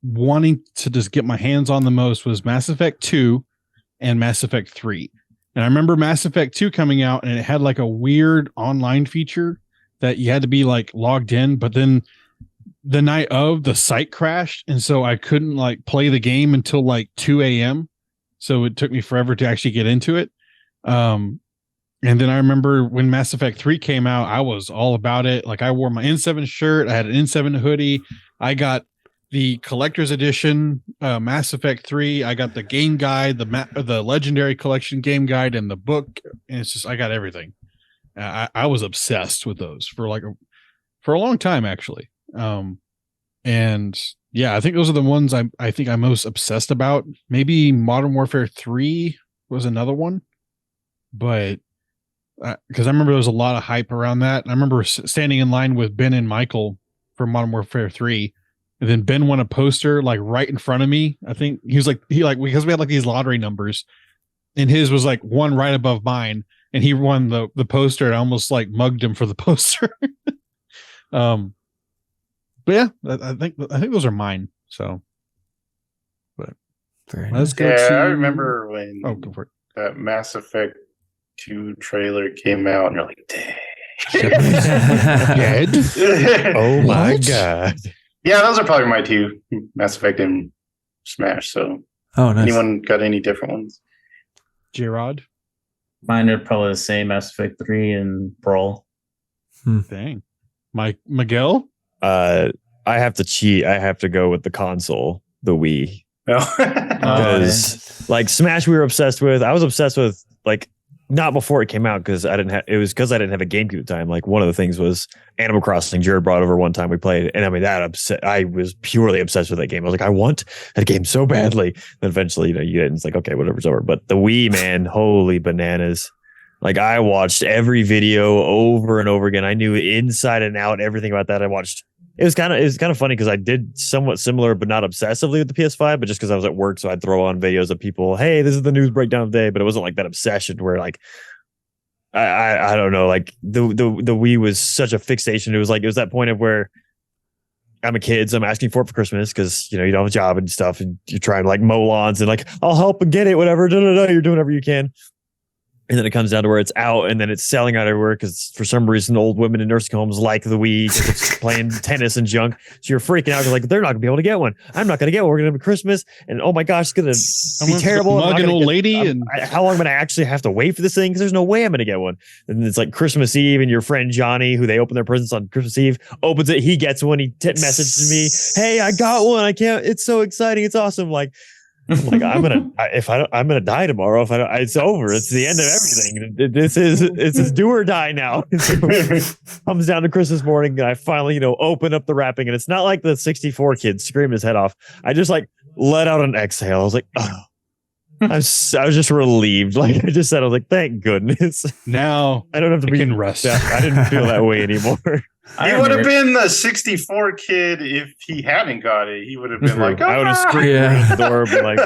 Speaker 3: wanting to just get my hands on the most was Mass Effect 2 and Mass Effect 3. And I remember Mass Effect 2 coming out, and it had like a weird online feature that you had to be like logged in, but then the night of, the site crashed, and so I couldn't like play the game until like 2 a.m. So it took me forever to actually get into it. And then I remember when Mass Effect 3 came out, I was all about it. Like I wore my N7 shirt, I had an N7 hoodie, I got the collector's edition Mass Effect 3. I got the game guide, the legendary collection game guide, and the book. And it's just, I got everything. I was obsessed with those for a long time, actually. And yeah, I think those are the ones I think I'm most obsessed about. Maybe Modern Warfare 3 was another one, but because I remember there was a lot of hype around that. I remember standing in line with Ben and Michael for Modern Warfare 3. And then Ben won a poster like right in front of me. I think because we had like these lottery numbers, and his was like one right above mine, and he won the poster, and I almost like mugged him for the poster. But yeah, I think those are mine. So, but let's go to.
Speaker 1: I remember when
Speaker 3: go for it.
Speaker 1: That Mass Effect 2 trailer came out, and you're like, dang.
Speaker 2: Dead? Oh my
Speaker 3: What?
Speaker 2: god.
Speaker 1: Yeah, those are probably my two, Mass Effect and Smash. So,
Speaker 5: Oh, nice.
Speaker 1: anyone got any different ones?
Speaker 3: J-Rod?
Speaker 4: Mine are probably the same, Mass Effect 3 and Brawl.
Speaker 3: Dang. Miguel?
Speaker 2: I have to cheat. I have to go with the console, the Wii.
Speaker 1: No.
Speaker 2: Because like Smash we were obsessed with. I was obsessed with like not before it came out because I didn't have a GameCube at the time. Like one of the things was Animal Crossing. Jared brought over one time we played, and I mean I was purely obsessed with that game. I was like, I want that game so badly. Then eventually, you get it, and it's like, okay, whatever's over. But the Wii, man, holy bananas. Like I watched every video over and over again. I knew inside and out everything about that. I watched. It was kind of funny because I did somewhat similar, but not obsessively with the PS5, but just because I was at work, so I'd throw on videos of people. Hey, this is the news breakdown of the day, but it wasn't like that obsession where like I don't know, like the Wii was such a fixation. It was that point of where I'm a kid, so I'm asking for it for Christmas because you don't have a job and stuff, and you're trying to like mow lawns and like I'll help and get it, whatever. You're doing whatever you can. And then it comes down to where it's out, and then it's selling out everywhere because for some reason old women in nursing homes like the Wii 'cause it's playing tennis and junk. So you're freaking out. You're like, they're not gonna be able to get one. I'm not gonna get one. We're gonna have Christmas, and oh my gosh, it's gonna be terrible.
Speaker 3: Mug an old lady, and
Speaker 2: how long am I gonna actually have to wait for this thing? Because there's no way I'm gonna get one. And it's like Christmas Eve, and your friend Johnny, who they open their presents on Christmas Eve, opens it. He gets one. He messages me, "Hey, I got one. I can't. It's so exciting. It's awesome." Like I'm gonna die tomorrow if I don't. It's over. It's the end of everything. It's do or die now. Comes down to Christmas morning, and I finally open up the wrapping, and it's not like the 64 kid screaming his head off. I just like let out an exhale. I was like, oh. I was just relieved. Like I just said, I was like, thank goodness.
Speaker 3: Now
Speaker 2: I don't have to be
Speaker 3: can rest.
Speaker 2: I didn't feel that way anymore.
Speaker 1: He would have been the 64 kid if he hadn't got it. He would have been like,
Speaker 2: I would have screamed at the door, but like,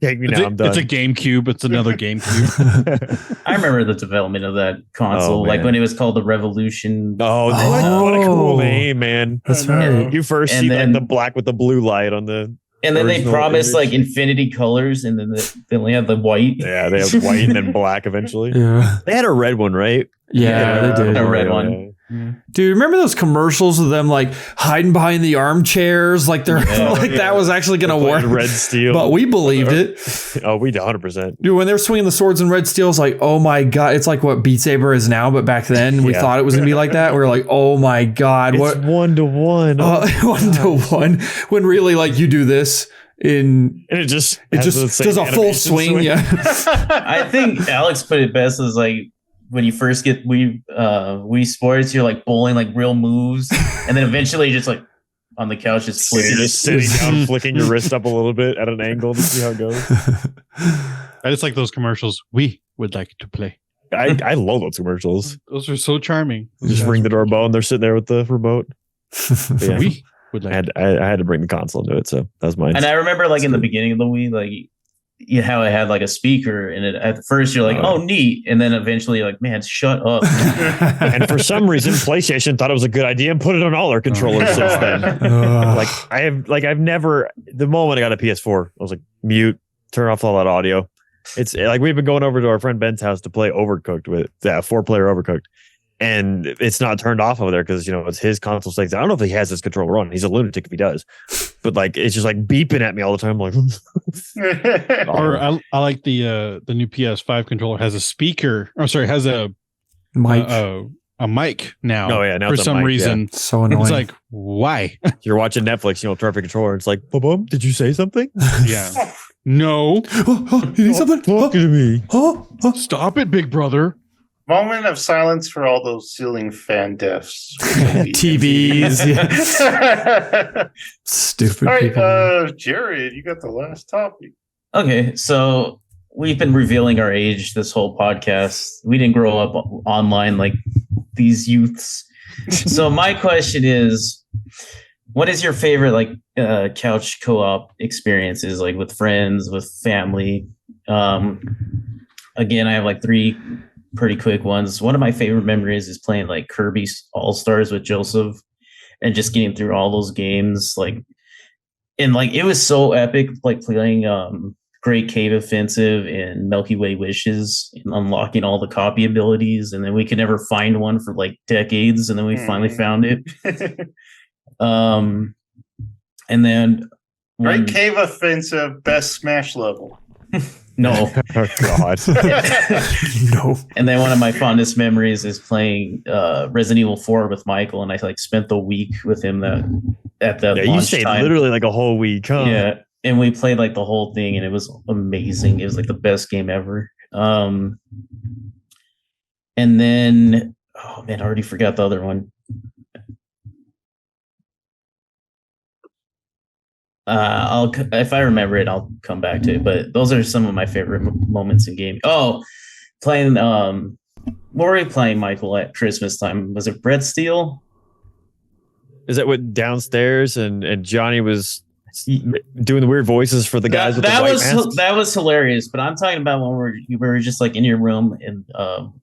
Speaker 2: take me now. I'm done.
Speaker 3: It's a GameCube. It's another GameCube.
Speaker 4: I remember the development of that console, like when it was called the Revolution.
Speaker 2: Oh, what a cool name, man!
Speaker 5: That's right.
Speaker 2: You first see like the black with the blue light on the.
Speaker 4: And then they promised like infinity colors, and then they only have the white.
Speaker 2: Yeah, they have white and then black eventually.
Speaker 5: Yeah,
Speaker 2: they had a red one, right?
Speaker 5: Yeah, they did.
Speaker 4: A red one.
Speaker 5: Yeah. Dude, remember those commercials of them like hiding behind the armchairs, like they're that was actually going to work.
Speaker 2: Red Steel,
Speaker 5: but we believed it.
Speaker 2: Oh, we 100%.
Speaker 5: Dude, when they're swinging the swords in Red Steel, it's like, oh my god, it's like what Beat Saber is now, but back then we thought it was going to be like that. We were like, oh my god,
Speaker 2: it's
Speaker 5: what
Speaker 2: 1-to-1,
Speaker 5: 1-to-1, when really like you do this. And
Speaker 2: it just
Speaker 5: does a full swing. Yeah,
Speaker 4: I think Alex put it best as like when you first get Wii Sports, you're like bowling like real moves, and then eventually just like on the couch just flicking,
Speaker 2: you're just sitting down, flicking your wrist up a little bit at an angle to see how it goes.
Speaker 3: I just like those commercials. We would like to play.
Speaker 2: I love those commercials.
Speaker 3: Those are so charming.
Speaker 2: Just ring the doorbell and they're sitting there with the remote. Yeah.
Speaker 3: We would like.
Speaker 2: I had to bring the console into it, so that was mine.
Speaker 4: And I remember like in the beginning of the Wii, like how it had like a speaker, and at first you're like, oh neat, and then eventually you're like, man, shut up.
Speaker 2: And for some reason, PlayStation thought it was a good idea and put it on all our controllers since then. I've never. The moment I got a PS4, I was like, mute, turn off all that audio. It's like we've been going over to our friend Ben's house to play Overcooked with 4-player Overcooked. And it's not turned off over there because it's his console stakes. I don't know if he has his controller on. He's a lunatic if he does, but like it's just like beeping at me all the time. I'm like,
Speaker 3: or I like the new PS5 controller has a speaker. I'm sorry, has a
Speaker 5: mic.
Speaker 3: A mic now.
Speaker 2: Oh yeah, now
Speaker 3: for some reason.
Speaker 5: Yeah. So annoying.
Speaker 3: It's like why?
Speaker 2: You're watching Netflix, turn off your controller. And it's like, boom, did you say something?
Speaker 3: Yeah. No.
Speaker 5: You need something?
Speaker 2: Talking to me.
Speaker 3: Stop it, big brother.
Speaker 1: Moment of silence for all those ceiling fan deafs.
Speaker 5: TVs. Yeah. Stupid
Speaker 1: all right,
Speaker 5: people.
Speaker 1: Jared, you got the last topic.
Speaker 4: Okay, so we've been revealing our age this whole podcast. We didn't grow up online like these youths. So my question is, what is your favorite like couch co-op experiences, like with friends, with family? Again, I have like 3 pretty quick ones. One of my favorite memories is playing like Kirby All-Stars with Joseph and just getting through all those games. Like, and like it was so epic, like playing Great Cave Offensive and Milky Way Wishes and unlocking all the copy abilities. And then we could never find one for like decades. And then we finally found it. And then
Speaker 1: Great Cave Offensive, best Smash level.
Speaker 4: No.
Speaker 2: Oh God.
Speaker 5: No.
Speaker 4: And then one of my fondest memories is playing Resident Evil 4 with Michael, and I like spent the week with him at the
Speaker 2: you stayed
Speaker 4: time.
Speaker 2: Literally like a whole week, huh?
Speaker 4: Yeah. And we played like the whole thing, and it was amazing. It was like the best game ever. And then oh man, I already forgot the other one. If I remember it, I'll come back to it. But those are some of my favorite moments in gaming. Oh, playing what were we playing, Michael, at Christmas time? Was it Bread Steel?
Speaker 2: Is that what downstairs and Johnny was doing the weird voices for the guys with the white masks?
Speaker 4: That was hilarious. But I'm talking about when we were just like in your room and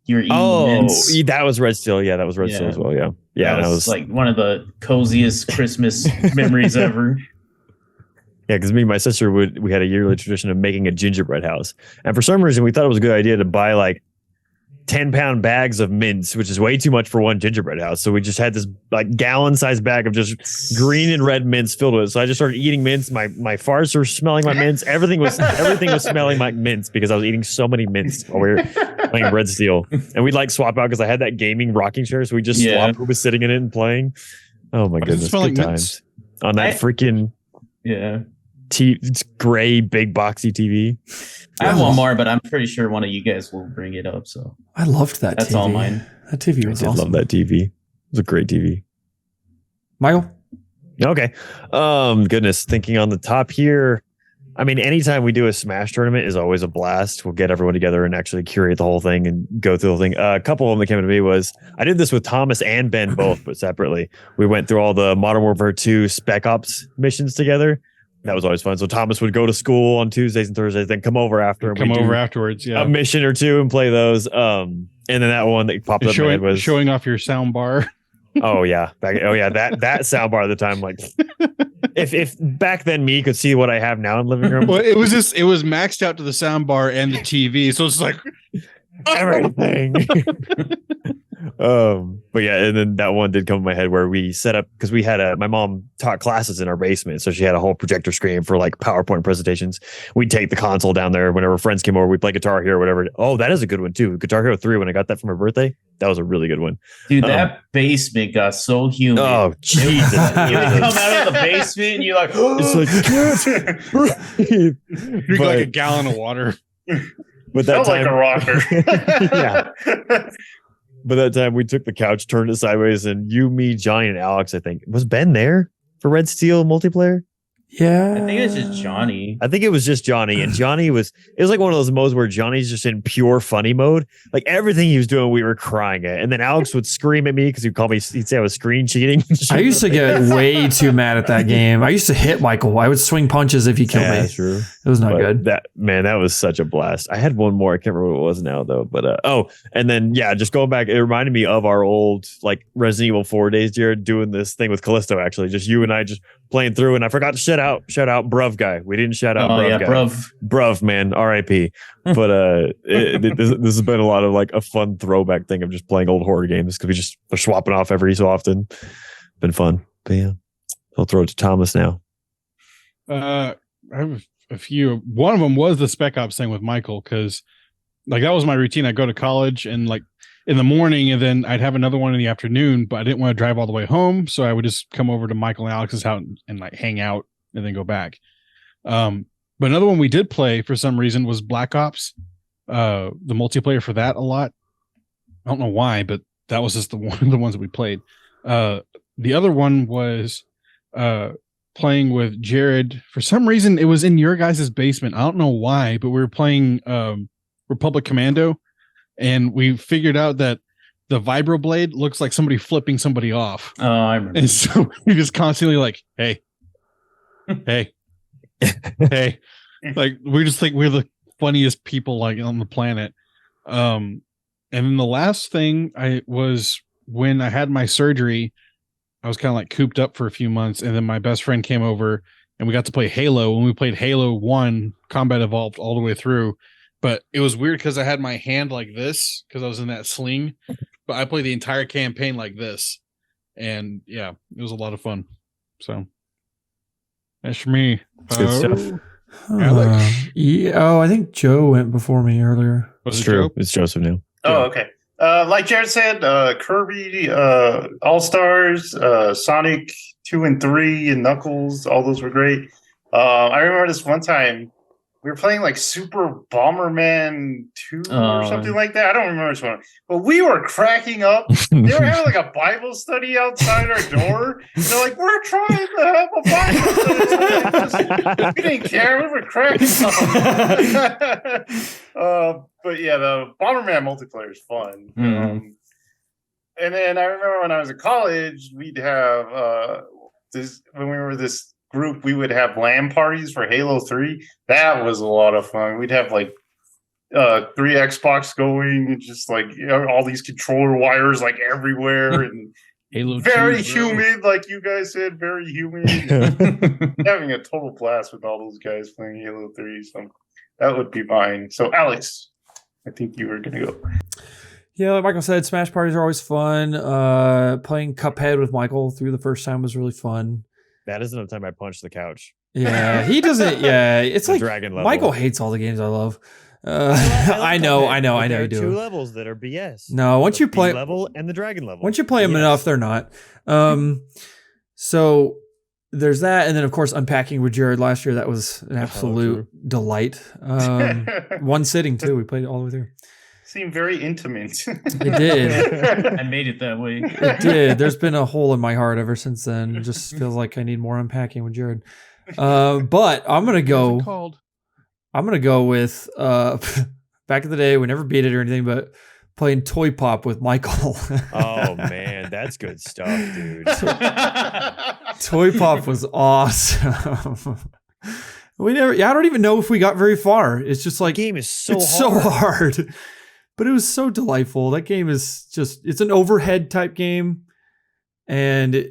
Speaker 4: you were eating mints.
Speaker 2: That was Red Steel. Yeah, that was Red Steel as well. Yeah,
Speaker 4: that was like one of the coziest Christmas memories ever.
Speaker 2: Yeah, because me and my sister we had a yearly tradition of making a gingerbread house, and for some reason we thought it was a good idea to buy like 10-pound bags of mints, which is way too much for one gingerbread house. So we just had this like gallon-sized bag of just green and red mints filled with it. So I just started eating mints. My farts were smelling like mints. Everything was smelling like mints because I was eating so many mints while we were playing Red Steel. And we'd like swap out because I had that gaming rocking chair, so we just swapped who was sitting in it and playing. Oh my goodness,
Speaker 3: smell
Speaker 2: good
Speaker 3: like
Speaker 2: times on that freaking gray big boxy TV.
Speaker 4: I have one more, but I'm pretty sure one of you guys will bring it up. So
Speaker 5: I loved that.
Speaker 4: That's
Speaker 5: TV.
Speaker 4: all mine.
Speaker 5: That TV was
Speaker 2: I did
Speaker 5: awesome.
Speaker 2: love that TV. It was a great TV.
Speaker 5: Michael?
Speaker 2: Okay. Goodness. Thinking on the top here. I mean, anytime we do a Smash tournament is always a blast. We'll get everyone together and actually curate the whole thing and go through the whole thing. A couple of them that came to me was I did this with Thomas and Ben both, but separately. We went through all the Modern Warfare 2 Spec Ops missions together. That was always fun. So Thomas would go to school on Tuesdays and Thursdays, then come over after and
Speaker 3: come over afterwards. Yeah,
Speaker 2: a mission or two and play those. And then that one that popped up in my head was
Speaker 3: showing off your sound bar.
Speaker 2: Oh yeah, that sound bar at the time, like if back then me could see what I have now in living room.
Speaker 3: Well, it was maxed out to the sound bar and the TV, so it's like
Speaker 2: everything. But yeah, and then that one did come in my head where we set up because we had my mom taught classes in our basement, so she had a whole projector screen for like PowerPoint presentations. We'd take the console down there whenever friends came over. We'd play Guitar Hero or whatever. Oh, that is a good one too. Guitar Hero 3. When I got that for my birthday, that was a really good one.
Speaker 4: Dude, that basement got so humid.
Speaker 2: Oh Jesus!
Speaker 4: You come out of the basement and you're like,
Speaker 2: it's like
Speaker 3: drink like a gallon of water.
Speaker 2: But that
Speaker 1: felt
Speaker 2: time,
Speaker 1: like a rocker.
Speaker 2: Yeah. But that time we took the couch, turned it sideways, and you, me, Johnny, and Alex, I think. Was Ben there for Red Steel multiplayer?
Speaker 5: Yeah.
Speaker 4: I think it's just Johnny.
Speaker 2: I think it was just Johnny. And Johnny it was like one of those modes where Johnny's just in pure funny mode. Like everything he was doing, we were crying at. And then Alex would scream at me because he'd say I was screen cheating.
Speaker 5: I used to get way too mad at that game. I used to hit Michael. I would swing punches if he killed me.
Speaker 2: That's true.
Speaker 5: It was not good.
Speaker 2: That was such a blast. I had one more. I can't remember what it was now though. But and then just going back, it reminded me of our old like Resident Evil 4 days, Jared, doing this thing with Callisto. Actually, just you and I just playing through, and I forgot to shout out Bruv guy. We didn't shout out Bruv guy. Bruv, man, R.I.P. But this has been a lot of like a fun throwback thing of just playing old horror games because we're swapping off every so often. Been fun. But yeah, I'll throw it to Thomas now.
Speaker 3: I have a few. One of them was the Spec Ops thing with Michael because like that was my routine. I'd go to college and like in the morning, and then I'd have another one in the afternoon, but I didn't want to drive all the way home. So I would just come over to Michael and Alex's house and like hang out and then go back. But another one we did play for some reason was Black Ops. The multiplayer for that a lot. I don't know why, but that was just the ones that we played. The other one was playing with Jared. For some reason, it was in your guys' basement. I don't know why, but we were playing Republic Commando. And we figured out that the vibroblade looks like somebody flipping somebody off.
Speaker 4: Oh, I remember.
Speaker 3: And so we just constantly like, hey, hey. Like we just think we're the funniest people like on the planet. And then the last thing was when I had my surgery, I was kind of like cooped up for a few months, and then my best friend came over and we got to play Halo. When we played Halo 1 Combat Evolved all the way through. But it was weird because I had my hand like this because I was in that sling. But I played the entire campaign like this. And yeah, it was a lot of fun. So that's for me.
Speaker 2: Good stuff.
Speaker 3: Alex?
Speaker 5: I think Joe went before me earlier.
Speaker 3: Was
Speaker 2: It's
Speaker 3: it
Speaker 2: true.
Speaker 3: Joe?
Speaker 2: It's Joseph now.
Speaker 1: Oh, okay. Like Jared said, Kirby, All Stars, Sonic 2 and 3, and Knuckles. All those were great. I remember this one time we were playing like Super Bomberman 2 or something like that. I don't remember which one. But we were cracking up. They were having like a Bible study outside our door. They're like, we're trying to have a Bible study. We didn't care. We were cracking up. But yeah, the Bomberman multiplayer is fun.
Speaker 4: Mm-hmm.
Speaker 1: And then I remember when I was in college, we'd have when we were this group, we would have LAN parties for Halo 3. That was a lot of fun. We'd have like 3 Xbox going and just like all these controller wires like everywhere and
Speaker 3: Halo
Speaker 1: very
Speaker 3: 2,
Speaker 1: humid, like you guys said, very humid. Having a total blast with all those guys playing Halo 3. So that would be mine. So Alex, I think you were gonna go.
Speaker 5: Yeah, like Michael said, Smash parties are always fun. Playing Cuphead with Michael through the first time was really fun.
Speaker 2: That isn't the time I punched the couch.
Speaker 5: Yeah, he doesn't. Yeah, it's
Speaker 2: The
Speaker 5: like
Speaker 2: dragon level.
Speaker 5: Michael hates all the games I love.
Speaker 2: I
Speaker 5: I know,
Speaker 2: Cuphead,
Speaker 5: I know,
Speaker 2: but
Speaker 5: I know
Speaker 2: there
Speaker 5: you
Speaker 2: are
Speaker 5: do.
Speaker 2: 2 levels that are BS.
Speaker 5: No, once
Speaker 2: The
Speaker 5: you play
Speaker 2: B level and the dragon level.
Speaker 5: Once you play them
Speaker 2: BS.
Speaker 5: enough, they're not. So there's that, and then of course unpacking with Jared last year. That was an absolute delight. One sitting too. We played it all the way through.
Speaker 1: Seemed very intimate.
Speaker 5: It did.
Speaker 4: I made it that way.
Speaker 5: It did. There's been a hole in my heart ever since then. It just feels like I need more unpacking with Jared. But I'm gonna go.
Speaker 3: Called?
Speaker 5: I'm gonna go with back in the day. We never beat it or anything, but playing Toy Pop with Michael.
Speaker 2: Oh man, that's good stuff, dude.
Speaker 5: Toy Pop was awesome. We never. I don't even know if we got very far. It's just like
Speaker 2: The game is so
Speaker 5: it's
Speaker 2: hard.
Speaker 5: so hard, but it was so delightful. That game is just—it's an overhead type game, and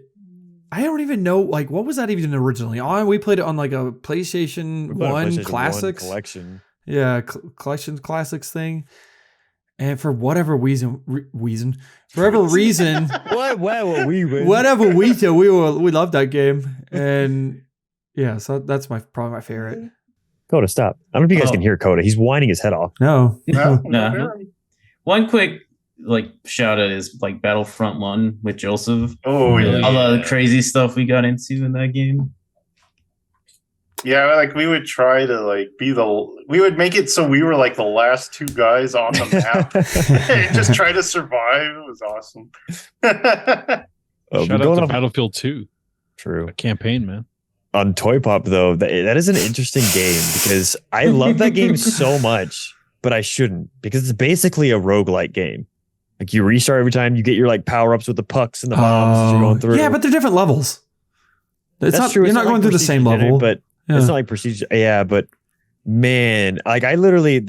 Speaker 5: I don't even know like what was that even originally on. We played it on like a PlayStation
Speaker 2: We put a
Speaker 5: 1
Speaker 2: PlayStation 1
Speaker 5: Classics
Speaker 2: collection.
Speaker 5: Yeah, collection classics thing. And for whatever reason, whatever reason,
Speaker 2: What we win?
Speaker 5: whatever we do, we loved that game, and yeah, so that's probably my favorite.
Speaker 2: Coda, stop! I don't know if you guys can hear Coda. He's whining his head off.
Speaker 5: No,
Speaker 4: No. One quick like shout out is like Battlefront 1 with Joseph.
Speaker 1: Oh yeah.
Speaker 4: All the crazy stuff we got into in that game.
Speaker 1: Yeah, like we would try to like we would make it so we were like the last 2 guys on the map and just try to survive. It was awesome.
Speaker 2: Oh,
Speaker 3: Shout
Speaker 2: going
Speaker 3: out to
Speaker 2: off-
Speaker 3: Battlefield 2.
Speaker 2: True.
Speaker 3: A campaign, man.
Speaker 2: On Toy Pop though, that is an interesting game because I love that game so much, but I shouldn't because it's basically a roguelike game. Like you restart every time you get your like power ups with the pucks and the bombs that you're going through.
Speaker 5: Yeah, but they're different levels. It's
Speaker 2: That's
Speaker 5: not,
Speaker 2: true.
Speaker 5: You're
Speaker 2: It's
Speaker 5: not going
Speaker 2: like
Speaker 5: through the same
Speaker 2: Prestige
Speaker 5: level,
Speaker 2: but
Speaker 5: yeah.
Speaker 2: it's not like Prestige. Yeah, but man, like I literally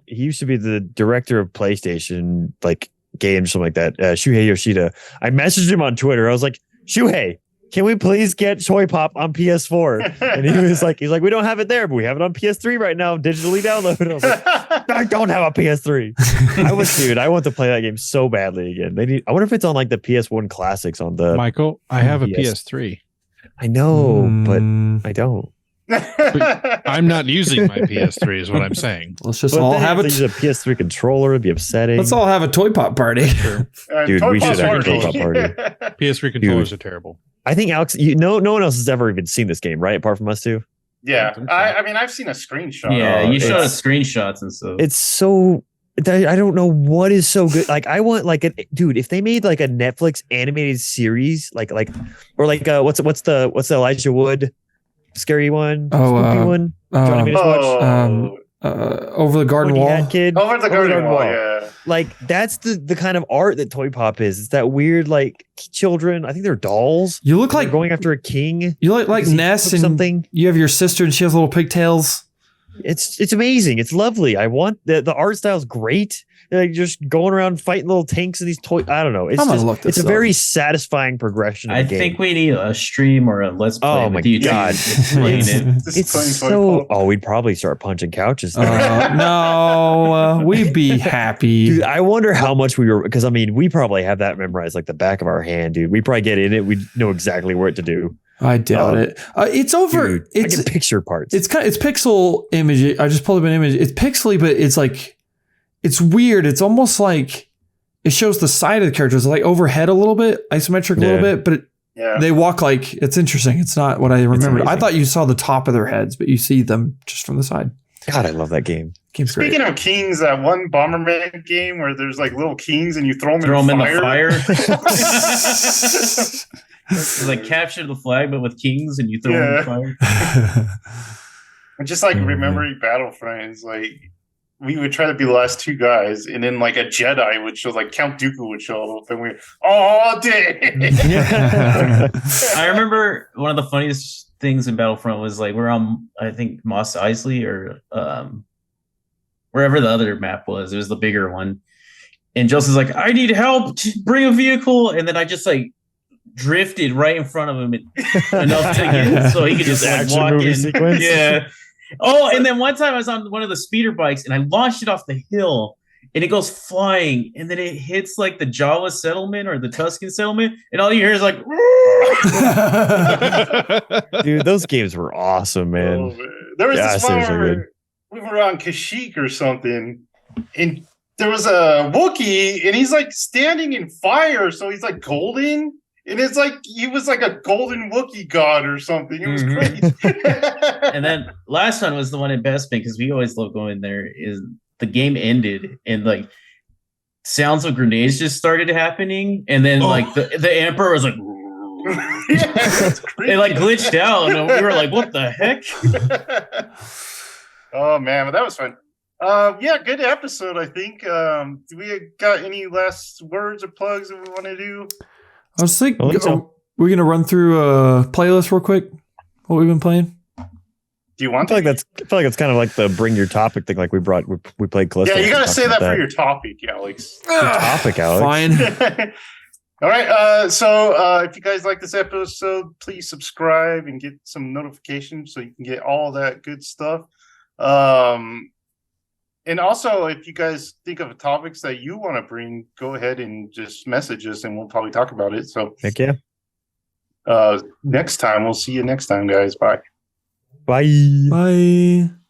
Speaker 2: he used to be the director of PlayStation like games, something like that. Shuhei Yoshida. I messaged him on Twitter. I was like, Shuhei, can we please get Toy Pop on PS4? And he was like, we don't have it there, but we have it on PS3 right now, digitally downloaded. I was like, I don't have a PS3. I want to play that game so badly again. I wonder if it's on like the PS1 classics on the.
Speaker 3: Michael, I have a
Speaker 2: PS.
Speaker 3: PS3.
Speaker 2: I know, but
Speaker 5: Mm,
Speaker 2: I don't.
Speaker 3: I'm not using my PS3 is what I'm saying.
Speaker 5: let's just
Speaker 2: But
Speaker 5: all
Speaker 2: then
Speaker 5: have
Speaker 2: if they use
Speaker 5: it.
Speaker 2: a PS3 controller. It'd be upsetting.
Speaker 5: Let's all have a Toy Pop party.
Speaker 2: Dude, we should have a Toy Pop party.
Speaker 3: PS3 controllers are terrible.
Speaker 2: I think Alex, no one else has ever even seen this game, right? Apart from us two.
Speaker 1: Yeah, I mean, I've seen a screenshot.
Speaker 4: Yeah, you showed
Speaker 2: it's-
Speaker 4: us screenshots and stuff.
Speaker 2: It's so. I don't know what is so good. Like I want like dude. If they made like a Netflix animated series, like or like what's the Elijah Wood scary one? Spooky one. Do you want me to watch?
Speaker 5: Over the garden
Speaker 2: Pointy
Speaker 5: wall.
Speaker 2: Hat Kid.
Speaker 1: Over the garden wall, yeah.
Speaker 2: Like that's the kind of art that Toy Pop is. It's that weird like children. I think they're dolls.
Speaker 5: You look
Speaker 2: They're
Speaker 5: like
Speaker 2: going after a king.
Speaker 5: you look like
Speaker 2: Because he
Speaker 5: Ness,
Speaker 2: took
Speaker 5: and
Speaker 2: something.
Speaker 5: you have your sister, and she has little pigtails.
Speaker 2: It's amazing. It's lovely. I want the art style's great. They're like just going around fighting little tanks and these toys. I don't know. It's
Speaker 5: I'm gonna
Speaker 2: just,
Speaker 5: look this
Speaker 2: it's a
Speaker 5: up.
Speaker 2: very satisfying progression. Of
Speaker 4: I
Speaker 2: the game.
Speaker 4: think we need a stream or a let's play
Speaker 2: Oh
Speaker 4: with
Speaker 2: my
Speaker 4: you two
Speaker 2: God.
Speaker 4: explaining it.
Speaker 1: Just
Speaker 2: It's
Speaker 1: playing Toy
Speaker 2: so.
Speaker 1: Pop.
Speaker 2: Oh, we'd probably start punching couches. There.
Speaker 5: No, we'd be happy.
Speaker 2: Dude, I wonder how much we were because I mean we probably have that memorized like the back of our hand, dude. We probably get in it. We know exactly what to do.
Speaker 5: I doubt it. It's over.
Speaker 2: Dude, I
Speaker 5: It's
Speaker 2: can picture parts.
Speaker 5: it's pixel image. I just pulled up an image. It's pixely, but it's like it's weird. It's almost like it shows the side of the characters like overhead a little bit, isometric a little
Speaker 2: Yeah.
Speaker 5: bit, but
Speaker 1: Yeah.
Speaker 5: they walk like it's interesting. It's not what I remembered. I
Speaker 2: amazing.
Speaker 5: thought you saw the top of their heads, but you see them just from the side.
Speaker 2: God, I love that game.
Speaker 5: Game's great.
Speaker 1: Speaking of kings, that one Bomberman game where there's like little kings and you throw them
Speaker 4: Throw
Speaker 1: in
Speaker 4: them
Speaker 1: the
Speaker 4: in
Speaker 1: fire.
Speaker 4: the fire. It's like capture the flag, but with kings, and you throw them in the fire.
Speaker 1: And just like
Speaker 5: Oh, man.
Speaker 1: remembering Battlefront, it's like we would try to be the last 2 guys, and then like a Jedi would show, like Count Dooku would show up, and we all day.
Speaker 4: I remember one of the funniest things in Battlefront was like we're on, I think, Mos Eisley or wherever the other map was. It was the bigger one, and Joseph's like, "I need help. Bring a vehicle," and then I just like drifted right in front of him enough to get so he could just like,
Speaker 2: Action
Speaker 4: walk
Speaker 2: movie
Speaker 4: in.
Speaker 2: sequence.
Speaker 4: Yeah. Oh, and then one time I was on one of the speeder bikes and I launched it off the hill and it goes flying, and then it hits like the Jawa settlement or the Tuscan settlement, and all you hear is like,
Speaker 2: Dude, those games were awesome, man.
Speaker 1: Oh, man. There was
Speaker 2: Yeah,
Speaker 1: this one
Speaker 2: seriously
Speaker 1: where
Speaker 2: good.
Speaker 1: we were on Kashyyyk or something, and there was a Wookiee, and he's like standing in fire, so he's like golden, and it's like he was like a golden Wookiee god or something. It was crazy.
Speaker 4: and then last one was the one at Best Bay, because we always love going there. Is the game ended and like sounds of grenades just started happening, and then like the Emperor was like,
Speaker 1: Yeah, that's crazy.
Speaker 4: it like glitched out, and we were like, what the heck?
Speaker 1: Oh man, but that was fun. Yeah, good episode, I think. Do we got any last words or plugs that we want to do?
Speaker 5: I was thinking,
Speaker 2: I think so.
Speaker 5: we're gonna run through a playlist real quick. What we've been playing.
Speaker 1: Do you
Speaker 2: I
Speaker 1: want
Speaker 2: feel
Speaker 1: to?
Speaker 2: like it's kind of like the bring your topic thing. Like we played Callisto.
Speaker 1: Yeah, you got to
Speaker 2: Talked
Speaker 1: say
Speaker 2: about
Speaker 1: that for your topic, Alex.
Speaker 2: topic, Alex.
Speaker 5: Fine.
Speaker 1: All right. So if you guys like this episode, please subscribe and get some notifications so you can get all that good stuff. And also, if you guys think of topics that you want to bring, go ahead and just message us, and we'll probably talk about it. So,
Speaker 2: Heck yeah.
Speaker 1: next time, we'll see you next time, guys. Bye.
Speaker 2: Bye.
Speaker 5: Bye.